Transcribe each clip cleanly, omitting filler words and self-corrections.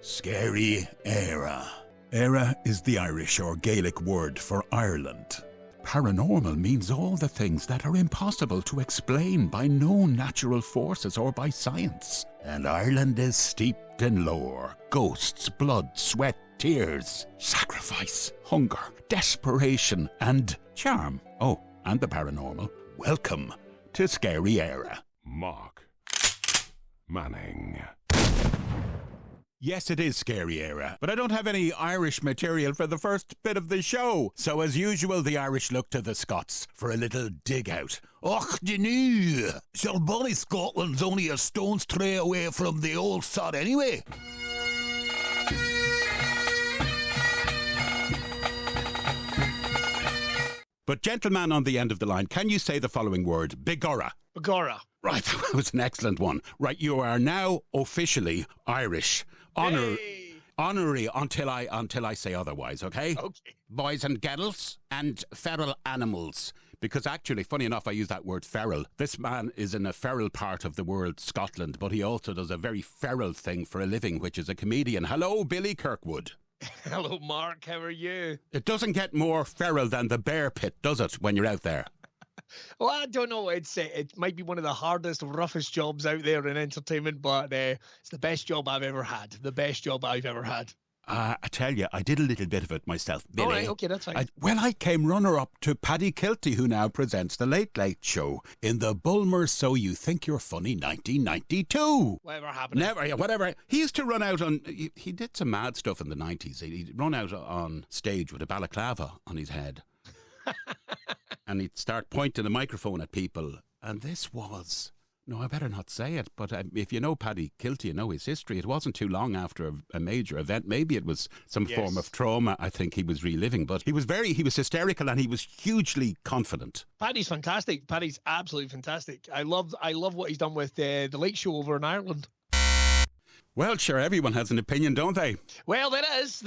Scary EIRE. EIRE is the Irish or Gaelic word for Ireland. Paranormal means all the things that are impossible to explain by known natural forces or by science. And Ireland is steeped in lore, ghosts, blood, sweat, tears, sacrifice, hunger, desperation, and charm. Oh, and the paranormal. Welcome to Scary EIRE. Mark Manning. Yes, it is Scary EIRE, but I don't have any Irish material for the first bit of the show. So as usual, the Irish look to the Scots for a little dig out. Och, do you know, so bonny Scotland's only a stone's throw away from the old sod anyway. But gentleman on the end of the line, can you say the following word? Begorra. Begorra. Right, that was an excellent one. Right, you are now officially Irish. Honorary until I say otherwise, okay? Okay. Boys and girls and feral animals. Because actually, funny enough, I use that word feral. This man is in a feral part of the world, Scotland, but he also does a very feral thing for a living, which is a comedian. Hello, Billy Kirkwood. Hello, Mark. How are you? It doesn't get more feral than the bear pit, does it, when you're out there? Well, I don't know. It might be one of the hardest, roughest jobs out there in entertainment, but it's the best job I've ever had. The best job I've ever had. I tell you, I did a little bit of it myself, Billy. All right, okay, that's fine. I came runner-up to Paddy Kilty, who now presents The Late Late Show in the Bulmer So You Think You're Funny 1992. Whatever happened? Never, yeah, whatever. He used to run out on... He did some mad stuff in the 90s. He'd run out on stage with a balaclava on his head. And he'd start pointing the microphone at people. And this was... No, I better not say it, but if you know Paddy Kilty, you know his history. It wasn't too long after a major event. Maybe it was some form of trauma I think he was reliving, but he was hysterical and he was hugely confident. Paddy's fantastic. Paddy's absolutely fantastic. I love what he's done with the Late Show over in Ireland. Well, sure, everyone has an opinion, don't they? Well, there is.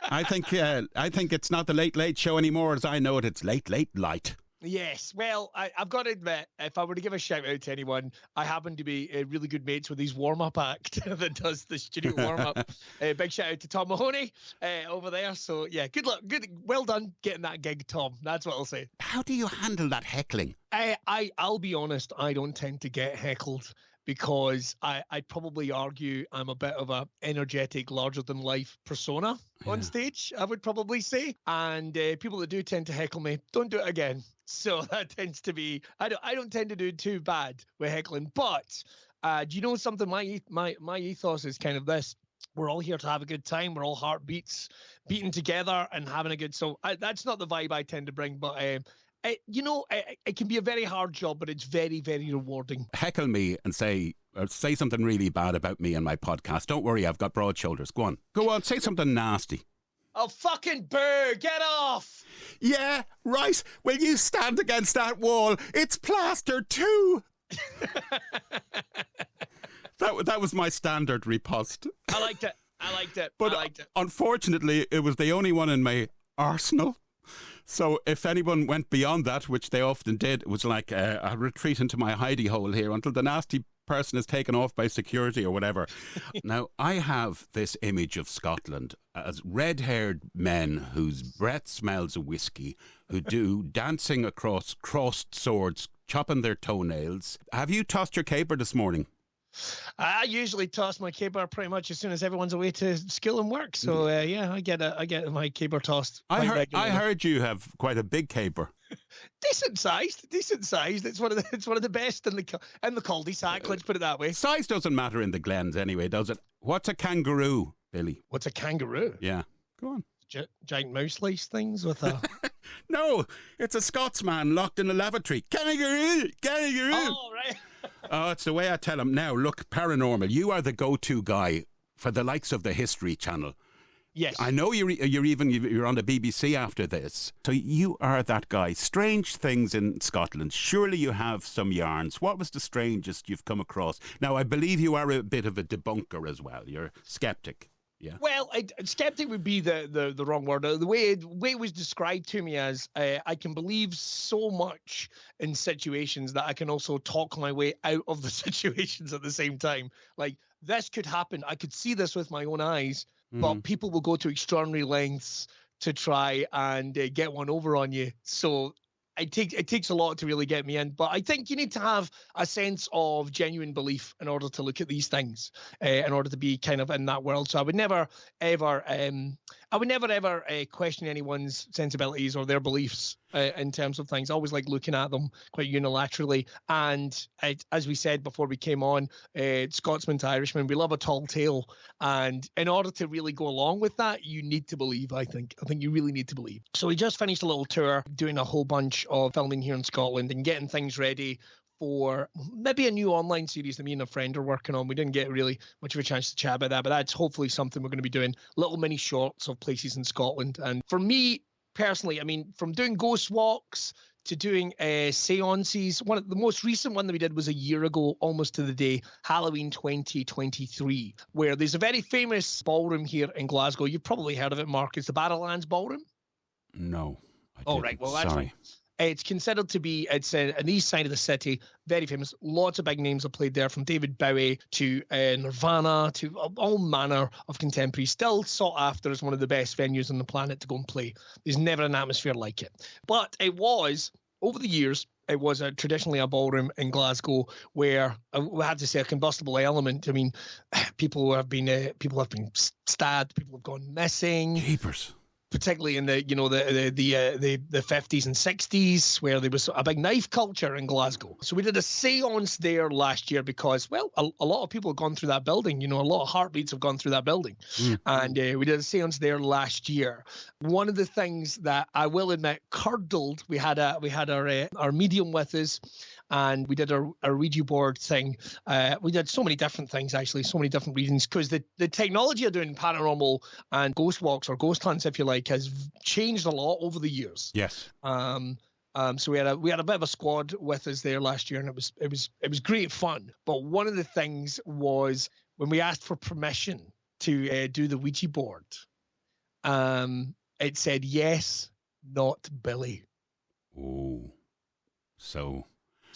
I think it's not the Late Late Show anymore as I know it. It's Late Late Light. Yes, well, I've got to admit, if I were to give a shout out to anyone, I happen to be really good mates with his warm-up act that does the studio warm-up. Big shout out to Tom Mahoney over there. So, yeah, good luck. Well done getting that gig, Tom. That's what I'll say. How do you handle that heckling? I'll be honest, I don't tend to get heckled because I'd probably argue I'm a bit of a energetic, larger-than-life persona on stage, I would probably say. And people that do tend to heckle me, don't do it again. So that tends to be, I don't tend to do too bad with heckling. But do you know something? My ethos is kind of this. We're all here to have a good time. We're all heartbeats beating together and having a good... So that's not the vibe I tend to bring, but... it can be a very hard job, but it's very, very rewarding. Heckle me and say something really bad about me and my podcast. Don't worry, I've got broad shoulders. Go on, say something nasty. Oh, fucking boo, get off! Yeah, right. Will you stand against that wall? It's plastered too. That was my standard riposte. I liked it. But unfortunately, it was the only one in my arsenal. So if anyone went beyond that, which they often did, it was like a retreat into my hidey hole here until the nasty person is taken off by security or whatever. Now, I have this image of Scotland as red-haired men whose breath smells of whiskey, who do dancing across crossed swords, chopping their toenails. Have you tossed your caper this morning? I usually toss my caper pretty much as soon as everyone's away to school and work. So I get my caper tossed. I heard you have quite a big caper. Decent sized. It's one of the best in the cul-de-sac. Let's put it that way. Size doesn't matter in the glens anyway, does it? What's a kangaroo, Billy? What's a kangaroo? Yeah, go on. Giant mouse lace things with a... No, it's a Scotsman locked in a lavatory. Kangaroo! Oh, right. Oh, it's the way I tell him. Now, look, Paranormal, you are the go-to guy for the likes of the History Channel. Yes. I know you're on the BBC after this. So you are that guy. Strange things in Scotland. Surely you have some yarns. What was the strangest you've come across? Now, I believe you are a bit of a debunker as well. You're a skeptic. Yeah. Well, skeptic would be the wrong word. The way it was described to me as I can believe so much in situations that I can also talk my way out of the situations at the same time. Like this could happen. I could see this with my own eyes, but people will go to extraordinary lengths to try and get one over on you. So it takes a lot to really get me in, but I think you need to have a sense of genuine belief in order to look at these things, in order to be kind of in that world. So I would never ever question anyone's sensibilities or their beliefs in terms of things. I always like looking at them quite unilaterally. And as we said before we came on, Scotsman to Irishman, we love a tall tale. And in order to really go along with that, you need to believe, I think you really need to believe. So we just finished a little tour doing a whole bunch of filming here in Scotland and getting things ready for maybe a new online series that me and a friend are working on. We didn't get really much of a chance to chat about that, but that's hopefully something we're going to be doing, little mini shorts of places in Scotland. And for me personally, I mean, from doing ghost walks to doing seances, the most recent one that we did was a year ago, almost to the day, Halloween 2023, where there's a very famous ballroom here in Glasgow. You've probably heard of it, Mark. It's the Barrowlands Ballroom. No. Oh, right. Well, that's right. It's considered to be, it's on the east side of the city, very famous. Lots of big names have played there, from David Bowie to Nirvana to all manner of contemporaries. Still sought after as one of the best venues on the planet to go and play. There's never an atmosphere like it. But it was, over the years, it was traditionally a ballroom in Glasgow where we had to say a combustible element. I mean, people have been stabbed, people have gone missing. Jeepers. Particularly in the 50s and 60s, where there was a big knife culture in Glasgow. So we did a seance there last year because, well, a lot of people have gone through that building. You know, a lot of heartbeats have gone through that building. And we did a seance there last year. One of the things that I will admit curdled, we had our medium with us, and we did a Ouija board thing. We did so many different things, actually, so many different reasons, because the technology of doing paranormal and ghost walks or ghost hunts, if you like, has changed a lot over the years. Yes. So we had a bit of a squad with us there last year, and it was great fun. But one of the things was when we asked for permission to do the Ouija board, it said yes, not Billy. Oh, so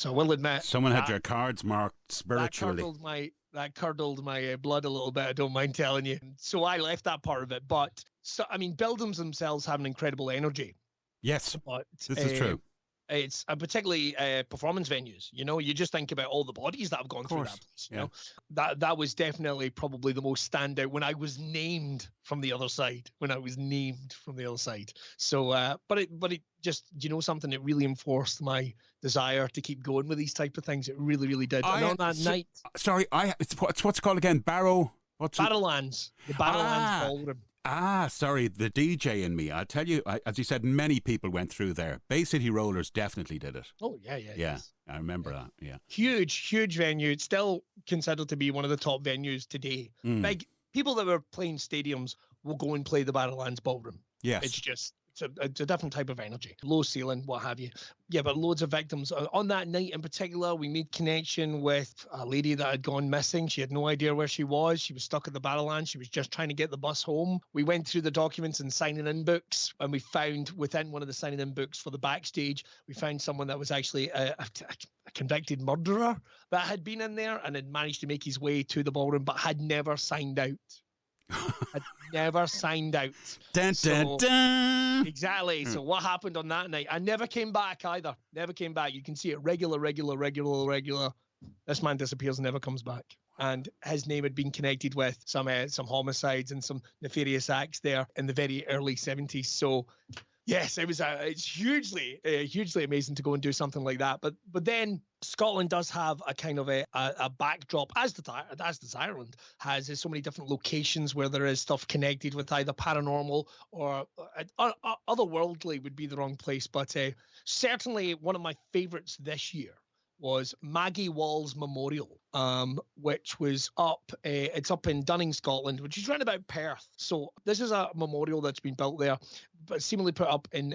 I will admit, someone had your cards marked spiritually. That curdled my blood a little bit, I don't mind telling you. So I left that part of it. But, so I mean, buildings themselves have an incredible energy. Yes, but this is true. It's particularly performance venues. You know, you just think about all the bodies that have gone through that place. You know, that was definitely probably the most standout when I was named from the other side. So, but it just, you know, something that really enforced my desire to keep going with these type of things. It really, really did. And on that night, sorry, it's what's it called again? Barrowlands, the Barrowlands Ballroom. Sorry, the DJ in me. I'll tell you, as you said, many people went through there. Bay City Rollers definitely did it. Oh, yeah. Yes. I remember that, yeah. Huge venue. It's still considered to be one of the top venues today. Big people that were playing stadiums will go and play the Barrowlands Ballroom. Yes. It's a different type of energy. Low ceiling, what have you. Yeah, but loads of victims. On that night in particular, we made connection with a lady that had gone missing. She had no idea where she was. She was stuck at the Barrowlands. She was just trying to get the bus home. We went through the documents and signing in books, and we found within one of the signing in books for the backstage, we found someone that was actually a convicted murderer that had been in there and had managed to make his way to the ballroom, but had never signed out. Dun, dun, dun. Exactly. So what happened on that night? I never came back either. Never came back. You can see it regular. This man disappears and never comes back. And his name had been connected with some homicides and some nefarious acts there in the very early 70s. So yes, it's hugely amazing to go and do something like that. But then Scotland does have a kind of a backdrop, as does Ireland, has so many different locations where there is stuff connected with either paranormal or otherworldly would be the wrong place. But certainly one of my favorites this year was Maggie Wall's memorial, which was it's up in Dunning, Scotland, which is round about Perth. So this is a memorial that's been built there, but seemingly put up in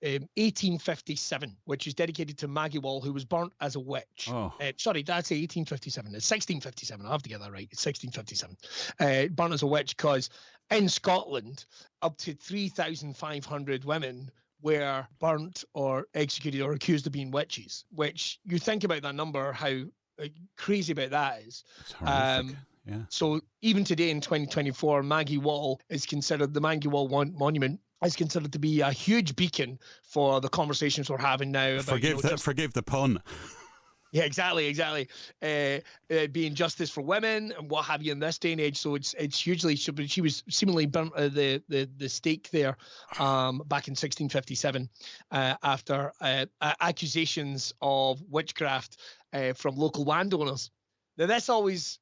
1857, which is dedicated to Maggie Wall, who was burnt as a witch. Sorry, that's 1857. It's 1657. I have to get that right. It's 1657. Burnt as a witch because in Scotland, up to 3,500 women were burnt or executed or accused of being witches, which you think about that number, how crazy about that is. It's horrific. Yeah. So even today in 2024, Maggie Wall is considered, the Maggie Wall Monument is considered to be a huge beacon for the conversations we're having now about, forgive the pun. Yeah, exactly. Being justice for women and what have you in this day and age. So it's hugely. She was seemingly burnt at the stake there back in 1657 after accusations of witchcraft from local landowners. Now, that's always,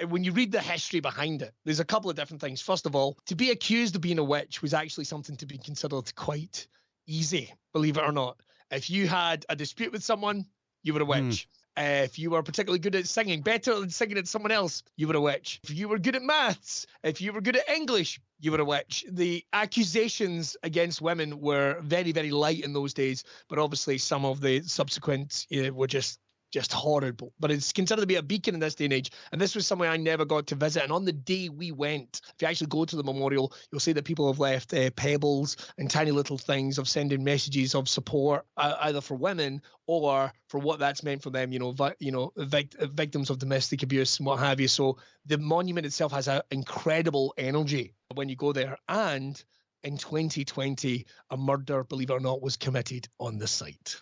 when you read the history behind it, there's a couple of different things. First of all, to be accused of being a witch was actually something to be considered quite easy, believe it or not. If you had a dispute with someone, you were a witch. If you were particularly good at singing, better than singing at someone else, you were a witch. If you were good at maths, if you were good at English, you were a witch. The accusations against women were very, very light in those days, but obviously some of the subsequent were just horrible. But it's considered to be a beacon in this day and age. And this was somewhere I never got to visit. And on the day we went, if you actually go to the memorial, you'll see that people have left pebbles and tiny little things of sending messages of support, either for women or for what that's meant for them, victims of domestic abuse and what have you. So the monument itself has an incredible energy when you go there. And in 2020, a murder, believe it or not, was committed on the site.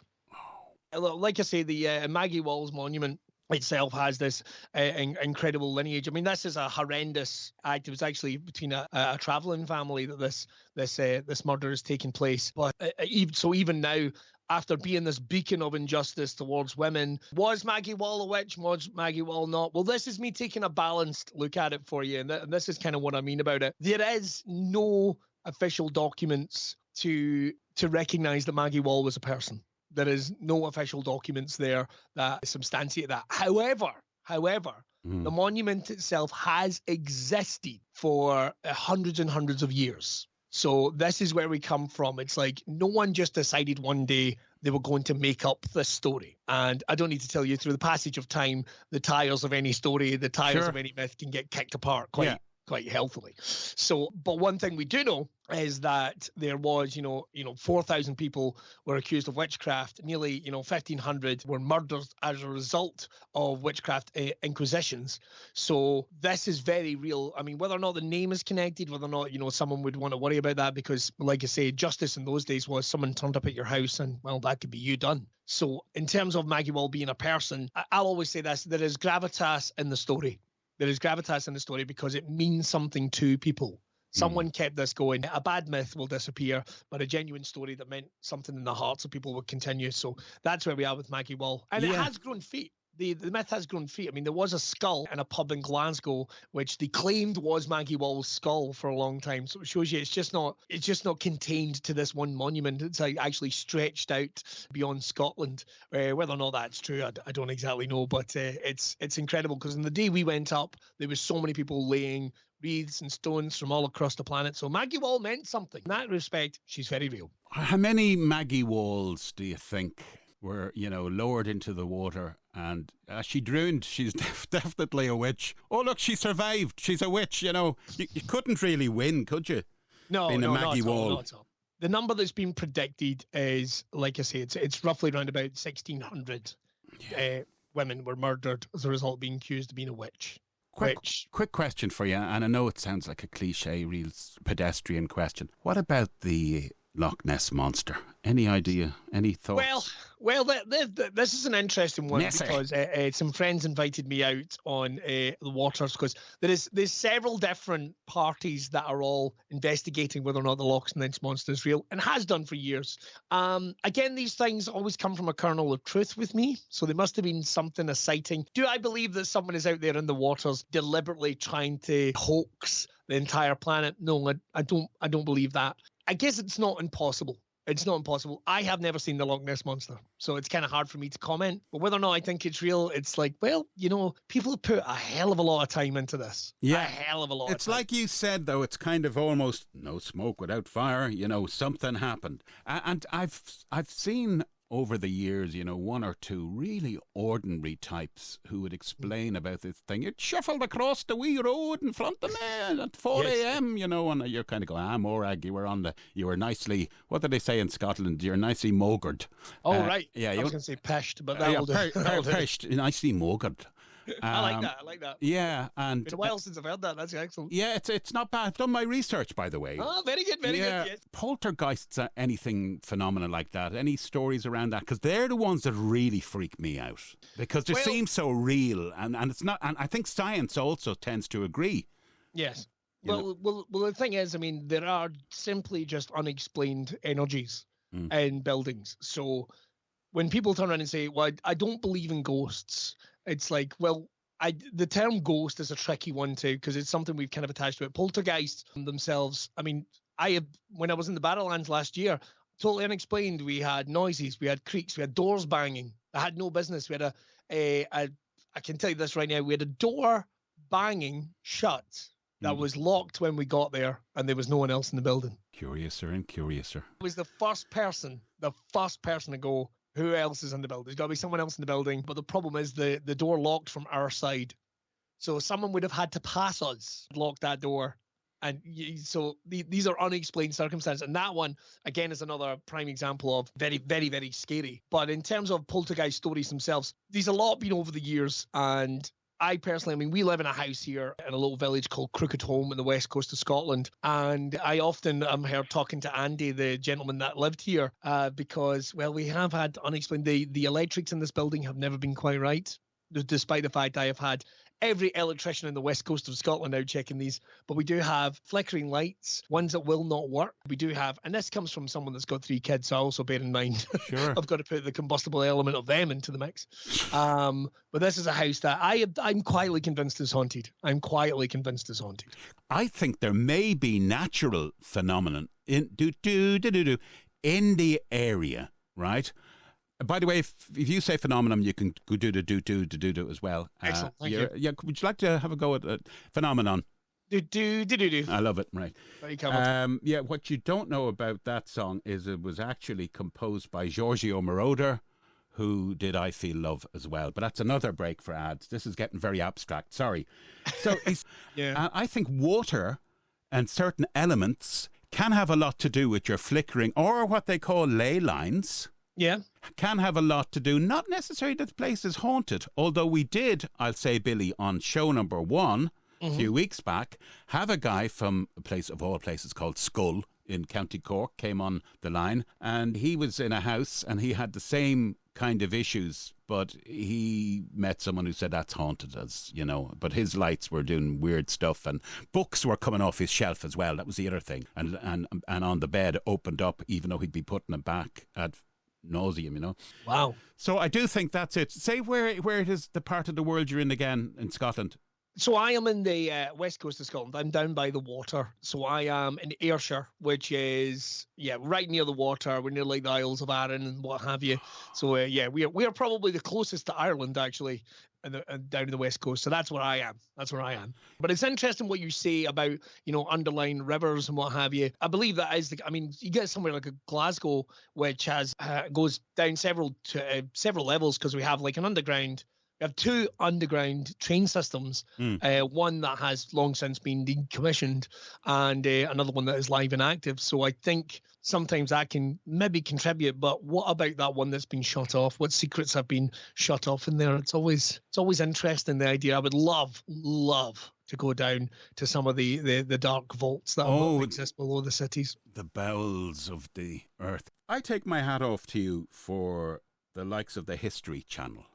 Like I say, the Maggie Wall's monument itself has this incredible lineage. I mean, this is a horrendous act. It was actually between a travelling family that this murder is taking place. But even now, after being this beacon of injustice towards women, was Maggie Wall a witch? Was Maggie Wall not? Well, this is me taking a balanced look at it for you, and this is kind of what I mean about it. There is no official documents to recognise that Maggie Wall was a person. There is no official documents there that substantiate that. However, the monument itself has existed for hundreds and hundreds of years. So this is where we come from. It's like no one just decided one day they were going to make up this story. And I don't need to tell you, through the passage of time, the tires of any story, the tires of any myth can get kicked apart quite healthily. So, but one thing we do know is that there was, 4,000 people were accused of witchcraft. Nearly, 1,500 were murdered as a result of witchcraft inquisitions. So this is very real. I mean, whether or not the name is connected, whether or not, someone would want to worry about that, because like I say, justice in those days was someone turned up at your house and, well, that could be you done. So in terms of Maggie Wall being a person, I'll always say this, there is gravitas in the story. There is gravitas in the story because it means something to people. Someone kept this going. A bad myth will disappear, but a genuine story that meant something in the hearts of people will continue. So that's where we are with Maggie Wall. And it has grown feet. The myth has grown feet. I mean, there was a skull in a pub in Glasgow, which they claimed was Maggie Wall's skull for a long time. So it shows you it's just not contained to this one monument. It's actually stretched out beyond Scotland. Whether or not that's true, I don't exactly know. But it's incredible, because on the day we went up, there was so many people laying wreaths and stones from all across the planet. So Maggie Wall meant something. In that respect, she's very real. How many Maggie Walls do you think were, lowered into the water, and she drowned? She's definitely a witch. Oh, look, she survived. She's a witch, You couldn't really win, could you? No, Being a Maggie Wall. Not at all. The number that's been predicted is, like I say, it's roughly around about 1,600 women were murdered as a result of being accused of being a witch. Quick question for you, and I know it sounds like a cliche, real pedestrian question. What about the Lochness monster? Any idea? Any thoughts? Well, this is an interesting one because some friends invited me out on the waters, because there's several different parties that are all investigating whether or not the Lochness monster is real, and has done for years. Again, these things always come from a kernel of truth with me, so there must have been something, a sighting. Do I believe that someone is out there in the waters deliberately trying to hoax the entire planet? No, I don't believe that. I guess it's not impossible. It's not impossible. I have never seen the Lochness monster, so it's kind of hard for me to comment. But whether or not I think it's real, it's like, well, people have put a hell of a lot of time into this. Yeah. A hell of a lot of time. It's like you said, though, it's kind of almost no smoke without fire. Something happened. And I've seen over the years, one or two really ordinary types who would explain about this thing. It shuffled across the wee road in front of me at 4 a.m., and you're kind of going, Morag, you were nicely, what did they say in Scotland? You're nicely mogered. Oh, right. Yeah, I was going to say peshed, but that will do. Peshed, nicely mogered. I like that. I like that. Yeah, and Been a while since I've heard that. That's excellent. yeah, it's not bad. I've done my research, by the way. Oh, very good, very good. Yes. Poltergeists, anything phenomenal like that? Any stories around that? Because they're the ones that really freak me out because they seem so real, and it's not. And I think science also tends to agree. Yes. Well, the thing is, I mean, there are simply just unexplained energies in buildings. So when people turn around and say, well, I don't believe in ghosts, it's like, well, the term ghost is a tricky one too, because it's something we've kind of attached to it. Poltergeists themselves, I mean, when I was in the Barrowlands last year, totally unexplained. We had noises, we had creaks, we had doors banging. I had no business. We had I can tell you this right now, we had a door banging shut that was locked when we got there, and there was no one else in the building. Curiouser and curiouser. I was the first person to go, who else is in the building? There's got to be someone else in the building. But the problem is the door locked from our side. So someone would have had to pass us, lock that door. And so these are unexplained circumstances. And that one, again, is another prime example of very, very, very scary. But in terms of poltergeist stories themselves, there's a lot been over the years. And I personally, I mean, we live in a house here in a little village called Crooked Home in the west coast of Scotland. And I often am heard talking to Andy, the gentleman that lived here, because, well, we have had unexplained, the electrics in this building have never been quite right, despite the fact I have had every electrician in the west coast of Scotland out checking these. But we do have flickering lights, ones that will not work. We do have, and this comes from someone that's got 3 kids, so I also bear in mind, Sure. I've got to put the combustible element of them into the mix. But this is a house that I'm quietly convinced is haunted. I'm quietly convinced is haunted. I think there may be natural phenomenon in the area, right? By the way, if you say phenomenon, you can go do as well. Excellent, thank you. Yeah, would you like to have a go at phenomenon? Do. I love it, right. Yeah, what you don't know about that song is it was actually composed by Giorgio Moroder, who did I Feel Love as well. But that's another break for ads. This is getting very abstract, sorry. So I think water and certain elements can have a lot to do with your flickering, or what they call ley lines. Yeah. Can have a lot to do, not necessarily that the place is haunted, although we did, I'll say, Billy, on show number 1 a few weeks back, have a guy from a place of all places called Skull in County Cork came on the line, and he was in a house and he had the same kind of issues, but he met someone who said that's haunted, as you know, but his lights were doing weird stuff and books were coming off his shelf as well. That was the other thing, and on the bed opened up even though he'd be putting them back at nauseum, you know. Wow. So I do think that's it. Say where it is, the part of the world you're in again in Scotland. So I am in the west coast of Scotland. I'm down by the water. So I am in Ayrshire, which is right near the water. We're near like the Isles of Arran and what have you. So we are probably the closest to Ireland actually, down to the west coast. So that's where I am. But it's interesting what you say about, underlying rivers and what have you. I believe that is you get somewhere like a Glasgow, which has goes down several levels, because we have like an underground. We have 2 underground train systems, one that has long since been decommissioned and another one that is live and active. So I think sometimes that can maybe contribute, but what about that one that's been shut off? What secrets have been shut off in there? It's always interesting, the idea. I would love to go down to some of the dark vaults that exist below the cities. The bowels of the earth. I take my hat off to you for the likes of the History Channel.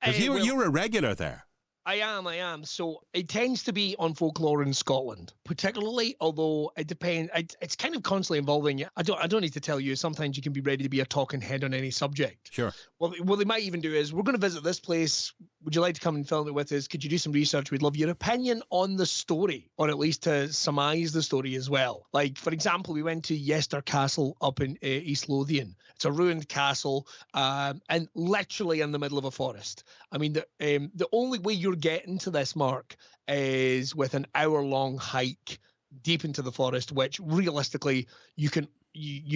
Because you're a regular there. I am. So it tends to be on folklore in Scotland, particularly, although it depends. It's kind of constantly evolving. I don't need to tell you, sometimes you can be ready to be a talking head on any subject. Sure. Well, what they might even do is, we're going to visit this place. Would you like to come and film it with us? Could you do some research? We'd love your opinion on the story, or at least to surmise the story as well. Like, for example, we went to Yester Castle up in East Lothian. It's a ruined castle, and literally in the middle of a forest. I mean, the only way you're getting to this, Mark, is with an hour-long hike deep into the forest, which realistically you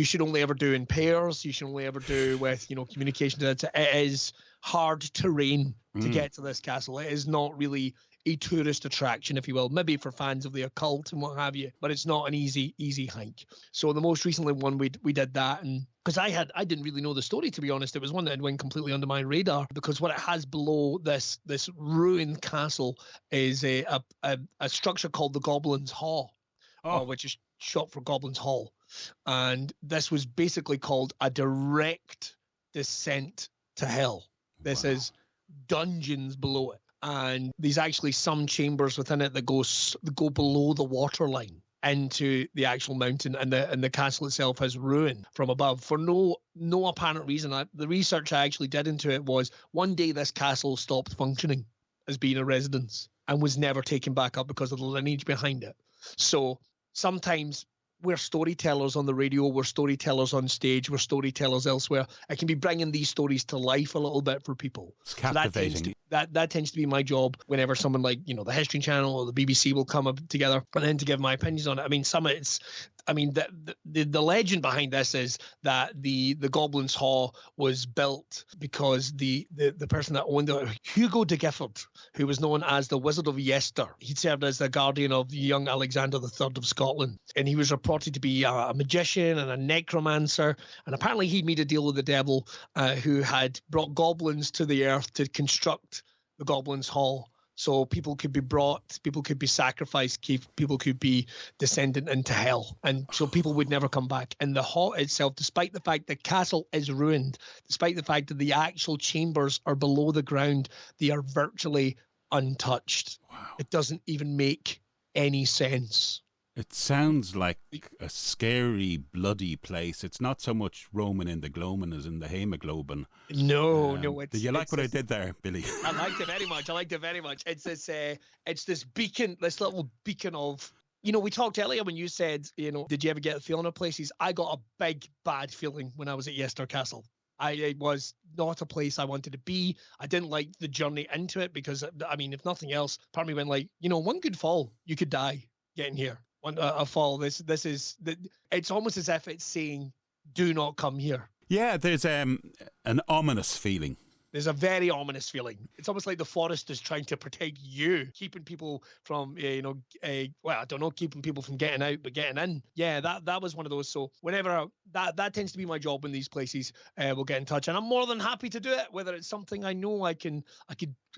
should only ever do in pairs. You should only ever do with communication. It is hard terrain to get to this castle. It is not really a tourist attraction, if you will, maybe for fans of the occult and what have you, but it's not an easy hike. So the most recently one we did that, and because I didn't really know the story, to be honest. It was one that went completely under my radar, because what it has below this ruined castle is a structure called the Goblin's Hall, which is short for Goblin's Hall. And this was basically called a direct descent to hell. This is dungeons below it. And there's actually some chambers within it that go below the waterline into the actual mountain, and the castle itself has ruined from above for no apparent reason. The research I actually did into it was one day this castle stopped functioning as being a residence and was never taken back up because of the lineage behind it. So sometimes we're storytellers on the radio, we're storytellers on stage, we're storytellers elsewhere. I can be bringing these stories to life a little bit for people. It's captivating. So that tends to be my job whenever someone like, the History Channel or the BBC will come up together, and then to give my opinions on it. I mean, the legend behind this is that the Goblin's Hall was built because the person that owned it, De Giffard, who was known as the Wizard of Yester, he served as the guardian of young Alexander III of Scotland, and he was reported to be a magician and a necromancer, and apparently he'd made a deal with the devil, who had brought goblins to the earth to construct the Goblin's Hall. So people could be brought, people could be sacrificed, people could be descended into hell. And so people would never come back. And the hall itself, despite the fact the castle is ruined, despite the fact that the actual chambers are below the ground, they are virtually untouched. Wow. It doesn't even make any sense. It sounds like a scary, bloody place. It's not so much Roman in the gloaming as in the hemoglobin. No. Did you like what I did there, Billy? I liked it very much. It's this beacon, this little beacon of, we talked earlier when you said, did you ever get a feeling of places? I got a big, bad feeling when I was at Yester Castle. It was not a place I wanted to be. I didn't like the journey into it because, if nothing else, part of me went like, one good fall, you could die getting here. A fall. It's almost as if it's saying, "Do not come here." Yeah, there's an ominous feeling. There's a very ominous feeling. It's almost like the forest is trying to protect you, keeping people from, keeping people from getting out, but getting in. Yeah, that was one of those. So whenever that tends to be my job in these places, we'll get in touch, and I'm more than happy to do it. Whether it's something I know I could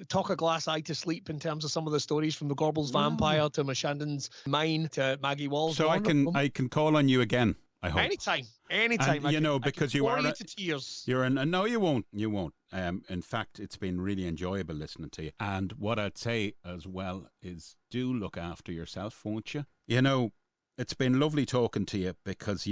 talk a glass eye to sleep in terms of some of the stories, from the Gorbals vampire to Mashandon's mine to Maggie Wall. So I can call on you again, I hope. Anytime. And, because you are to tears. No, you won't. In fact, it's been really enjoyable listening to you. And what I'd say as well is, do look after yourself, won't you? It's been lovely talking to you, because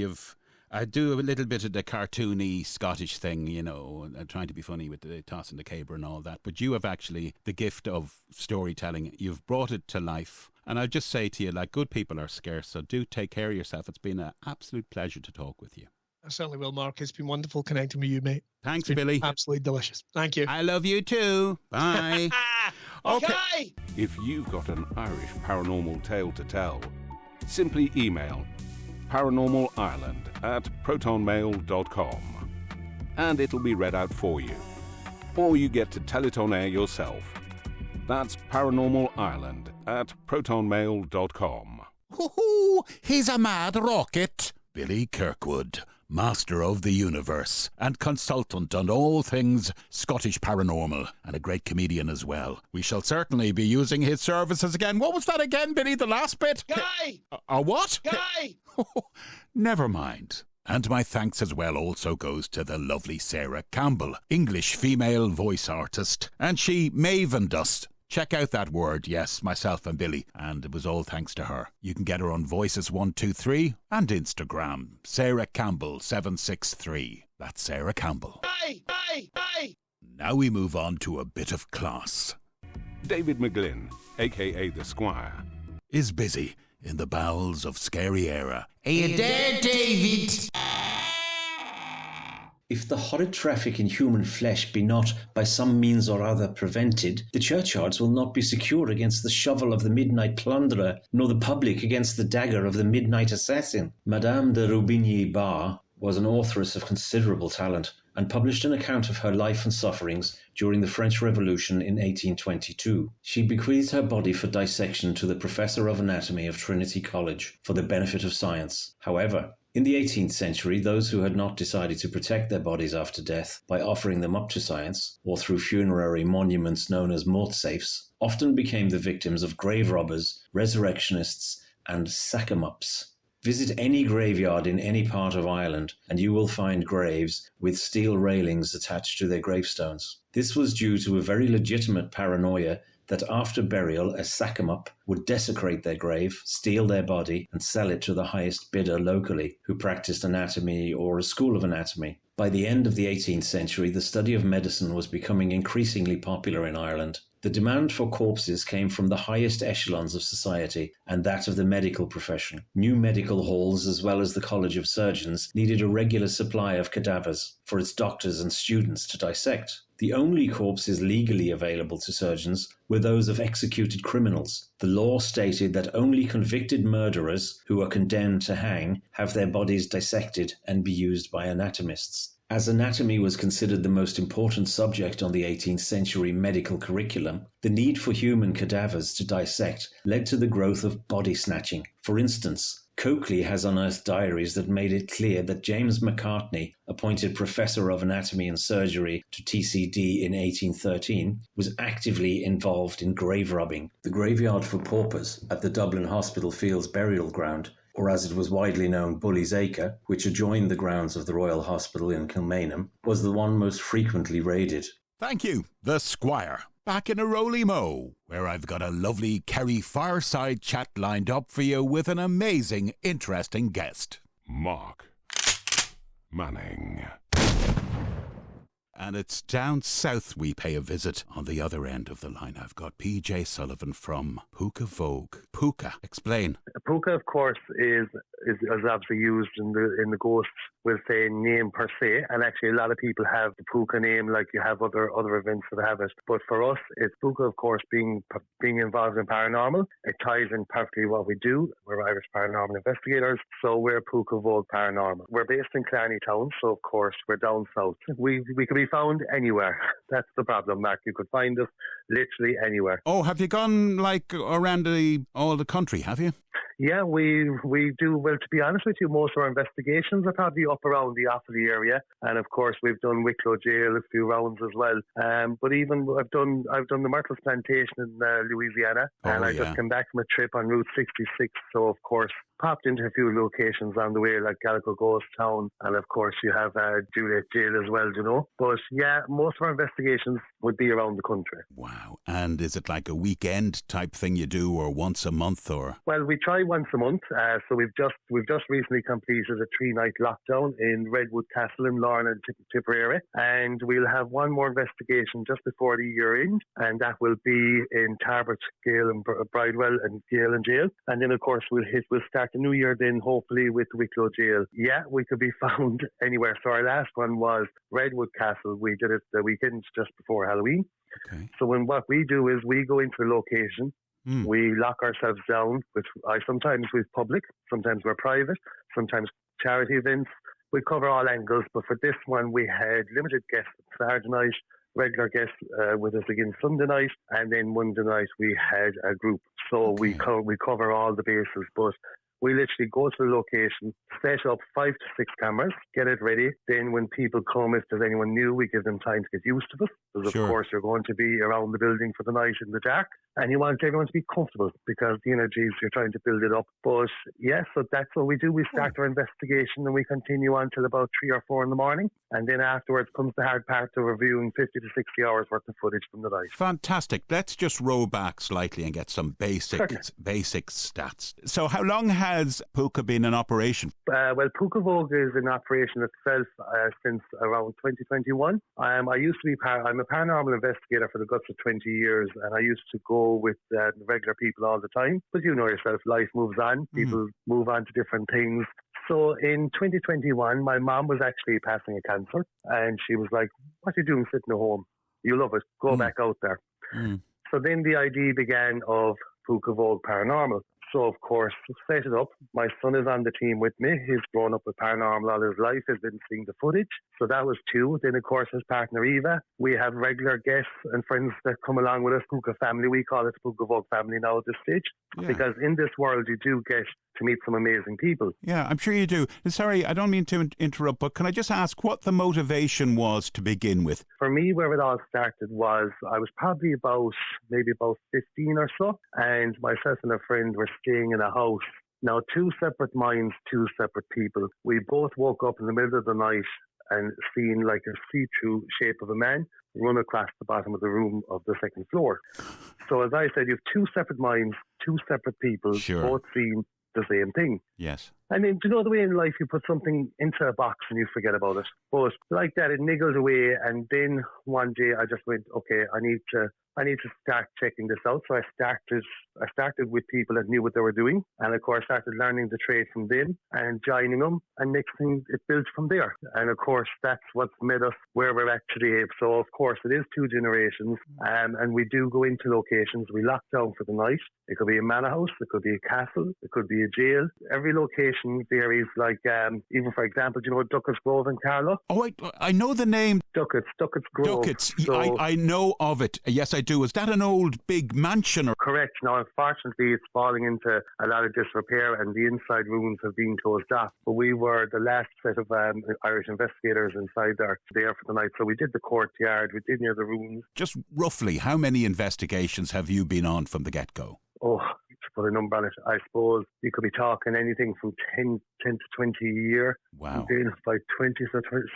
I do a little bit of the cartoony Scottish thing, and trying to be funny with the tossing the caber and all that. But you have actually the gift of storytelling. You've brought it to life. And I'll just say to you, like, good people are scarce, so do take care of yourself. It's been an absolute pleasure to talk with you. I certainly will, Mark. It's been wonderful connecting with you, mate. Thanks, Billy. Absolutely delicious. Thank you. I love you too. Bye. Okay. If you've got an Irish paranormal tale to tell, simply email paranormalireland@protonmail.com and it'll be read out for you. Or you get to tell it on air yourself. That's paranormalireland@protonmail.com. Hoo-hoo, he's a mad rocket. Billy Kirkwood, master of the universe and consultant on all things Scottish paranormal, and a great comedian as well. We shall certainly be using his services again. What was that again, Billy, the last bit? Guy! A what? Guy! Never mind. And my thanks as well also goes to the lovely Sarah Campbell, English female voice artist, and she mavened us. Check out that word, yes, myself and Billy, and it was all thanks to her. You can get her on Voices123 and Instagram, Sarah Campbell 763. That's Sarah Campbell. Hey! Now we move on to a bit of class. David McGlynn, a.k.a. the Squire, is busy in the bowels of Scary Era. Are you there, David? If the horrid traffic in human flesh be not by some means or other prevented, the churchyards will not be secure against the shovel of the midnight plunderer, nor the public against the dagger of the midnight assassin. Madame de Rubigny-Barre was an authoress of considerable talent, and published an account of her life and sufferings during the French Revolution in 1822. She bequeathed her body for dissection to the Professor of Anatomy of Trinity College for the benefit of science. However, in the 18th century, those who had not decided to protect their bodies after death by offering them up to science, or through funerary monuments known as mortsafes, often became the victims of grave robbers, resurrectionists, and sack-em-ups. Visit any graveyard in any part of Ireland and you will find graves with steel railings attached to their gravestones. This was due to a very legitimate paranoia that after burial a sack-em-up would desecrate their grave, steal their body and sell it to the highest bidder locally who practiced anatomy or a school of anatomy. By the end of the 18th century, the study of medicine was becoming increasingly popular in Ireland. The demand for corpses came from the highest echelons of society and that of the medical profession. New medical halls, as well as the College of Surgeons, needed a regular supply of cadavers for its doctors and students to dissect. The only corpses legally available to surgeons were those of executed criminals. The law stated that only convicted murderers who are condemned to hang have their bodies dissected and be used by anatomists. As anatomy was considered the most important subject on the 18th century medical curriculum, the need for human cadavers to dissect led to the growth of body snatching. For instance, Coakley has unearthed diaries that made it clear that James Macartney, appointed Professor of Anatomy and Surgery to TCD in 1813, was actively involved in grave robbing. The graveyard for paupers at the Dublin Hospital Fields Burial Ground, or as it was widely known, Bully's Acre, which adjoined the grounds of the Royal Hospital in Kilmainham, was the one most frequently raided. Thank you, the Squire. Back in a roly-mo, where I've got a lovely Kerry fireside chat lined up for you with an amazing, interesting guest. Mark Manning. And it's down south we pay a visit. On the other end of the line, I've got PJ Sullivan from Puca Vogue. Puca, explain. Puca, of course, is obviously used in the ghosts will say name per se, and actually a lot of people have the Puca name like you have other events that have it. But for us, it's Puca, of course, being involved in paranormal. It ties in perfectly what we do. We're Irish paranormal investigators, so we're Puca Vogue Paranormal. We're based in Killarney town, so of course we're down south. We can be found anywhere. That's the problem, Mark. You could find us literally anywhere. Oh, have you gone like around all the country, have you? Yeah, we do. Well, to be honest with you, most of our investigations are probably up around the Offaly area, and of course we've done Wicklow Gaol a few rounds as well. But even I've done the Myrtles Plantation in Louisiana, and I just came back from a trip on Route 66. So of course popped into a few locations on the way, like Glasgow Ghost Town, and of course you have Juliet Jail as well, you know. But yeah, most of our investigations would be around the country. Wow. And is it like a weekend type thing you do, or once a month, or? Well, we try once a month. So we've just recently completed a 3-night lockdown in Redwood Castle in Lorna and Tipperary, and we'll have one more investigation just before the year end, and that will be in Tarbert, Gael and Bridewell and Gael and Jail, and then of course we'll start the new year then hopefully with Wicklow Jail. Yeah, we could be found anywhere. So our last one was Redwood Castle. We did it the weekend just before Halloween. Okay. So what we do is we go into the location, we lock ourselves down, which sometimes we're public, sometimes we're private, sometimes charity events. We cover all angles, but for this one we had limited guests Saturday night, regular guests with us again Sunday night, and then Monday night we had a group. So we cover all the bases, but we literally go to the location, set up 5 to 6 cameras, get it ready. Then when people come, if there's anyone new, we give them time to get used to it. Because of course you're going to be around the building for the night in the dark, and you want everyone to be comfortable because the energies, you're trying to build it up. But yeah, so that's what we do. We start our investigation and we continue on till about 3 or 4 in the morning. And then afterwards comes the hard part of reviewing 50 to 60 hours worth of footage from the night. Fantastic. Let's just roll back slightly and get some basic stats. So how long has Puca been in operation? Well, Puca Vogue is in operation itself since around 2021. I'm a paranormal investigator for the guts of 20 years, and I used to go with regular people all the time. But you know yourself, life moves on. People move on to different things. So in 2021, my mom was actually passing a cancer, and she was like, what are you doing sitting at home? You love it. Go back out there. So then the idea began of Puca Vogue Paranormal. So, of course, set it up. My son is on the team with me. He's grown up with paranormal all his life. He's been seeing the footage. So that was 2. Then, of course, his partner, Eva. We have regular guests and friends that come along with us, Puca family. We call it the Puca Vogue family now at this stage. Yeah. Because in this world, you do get to meet some amazing people. Yeah, I'm sure you do. Sorry, I don't mean to interrupt, but can I just ask what the motivation was to begin with? For me, where it all started was I was probably maybe about 15 or so, and myself and a friend were staying in a house. Now, 2 separate minds, 2 separate people. We both woke up in the middle of the night and seen like a see-through shape of a man run across the bottom of the room of the 2nd floor. So as I said, you have 2 separate minds, 2 separate people, sure, both seeing the same thing. Yes. I mean, do you know the way in life you put something into a box and you forget about it? But like that, it niggled away, and then one day I just went, okay, I need to start checking this out. So I started with people that knew what they were doing, and of course started learning the trade from them and joining them, and next thing it built from there. And of course that's what's made us where we're at today. So of course it is 2 generations, and we do go into locations. We lock down for the night. It could be a manor house, it could be a castle, it could be a jail. Every location varies. Like even for example, do you know Duckett's Grove in Carlow? Oh, I know the name. Duckett's Grove. Duckett's. So, I know of it. Yes, I do. Is that an old big mansion? Correct. Now, unfortunately, it's falling into a lot of disrepair, and the inside rooms have been closed off. But we were the last set of Irish investigators inside there for the night. So we did the courtyard, we did near the rooms. Just roughly, how many investigations have you been on from the get-go? Oh, to put a number on it, I suppose you could be talking anything from 10 to 20 a year. Wow. And then by 20,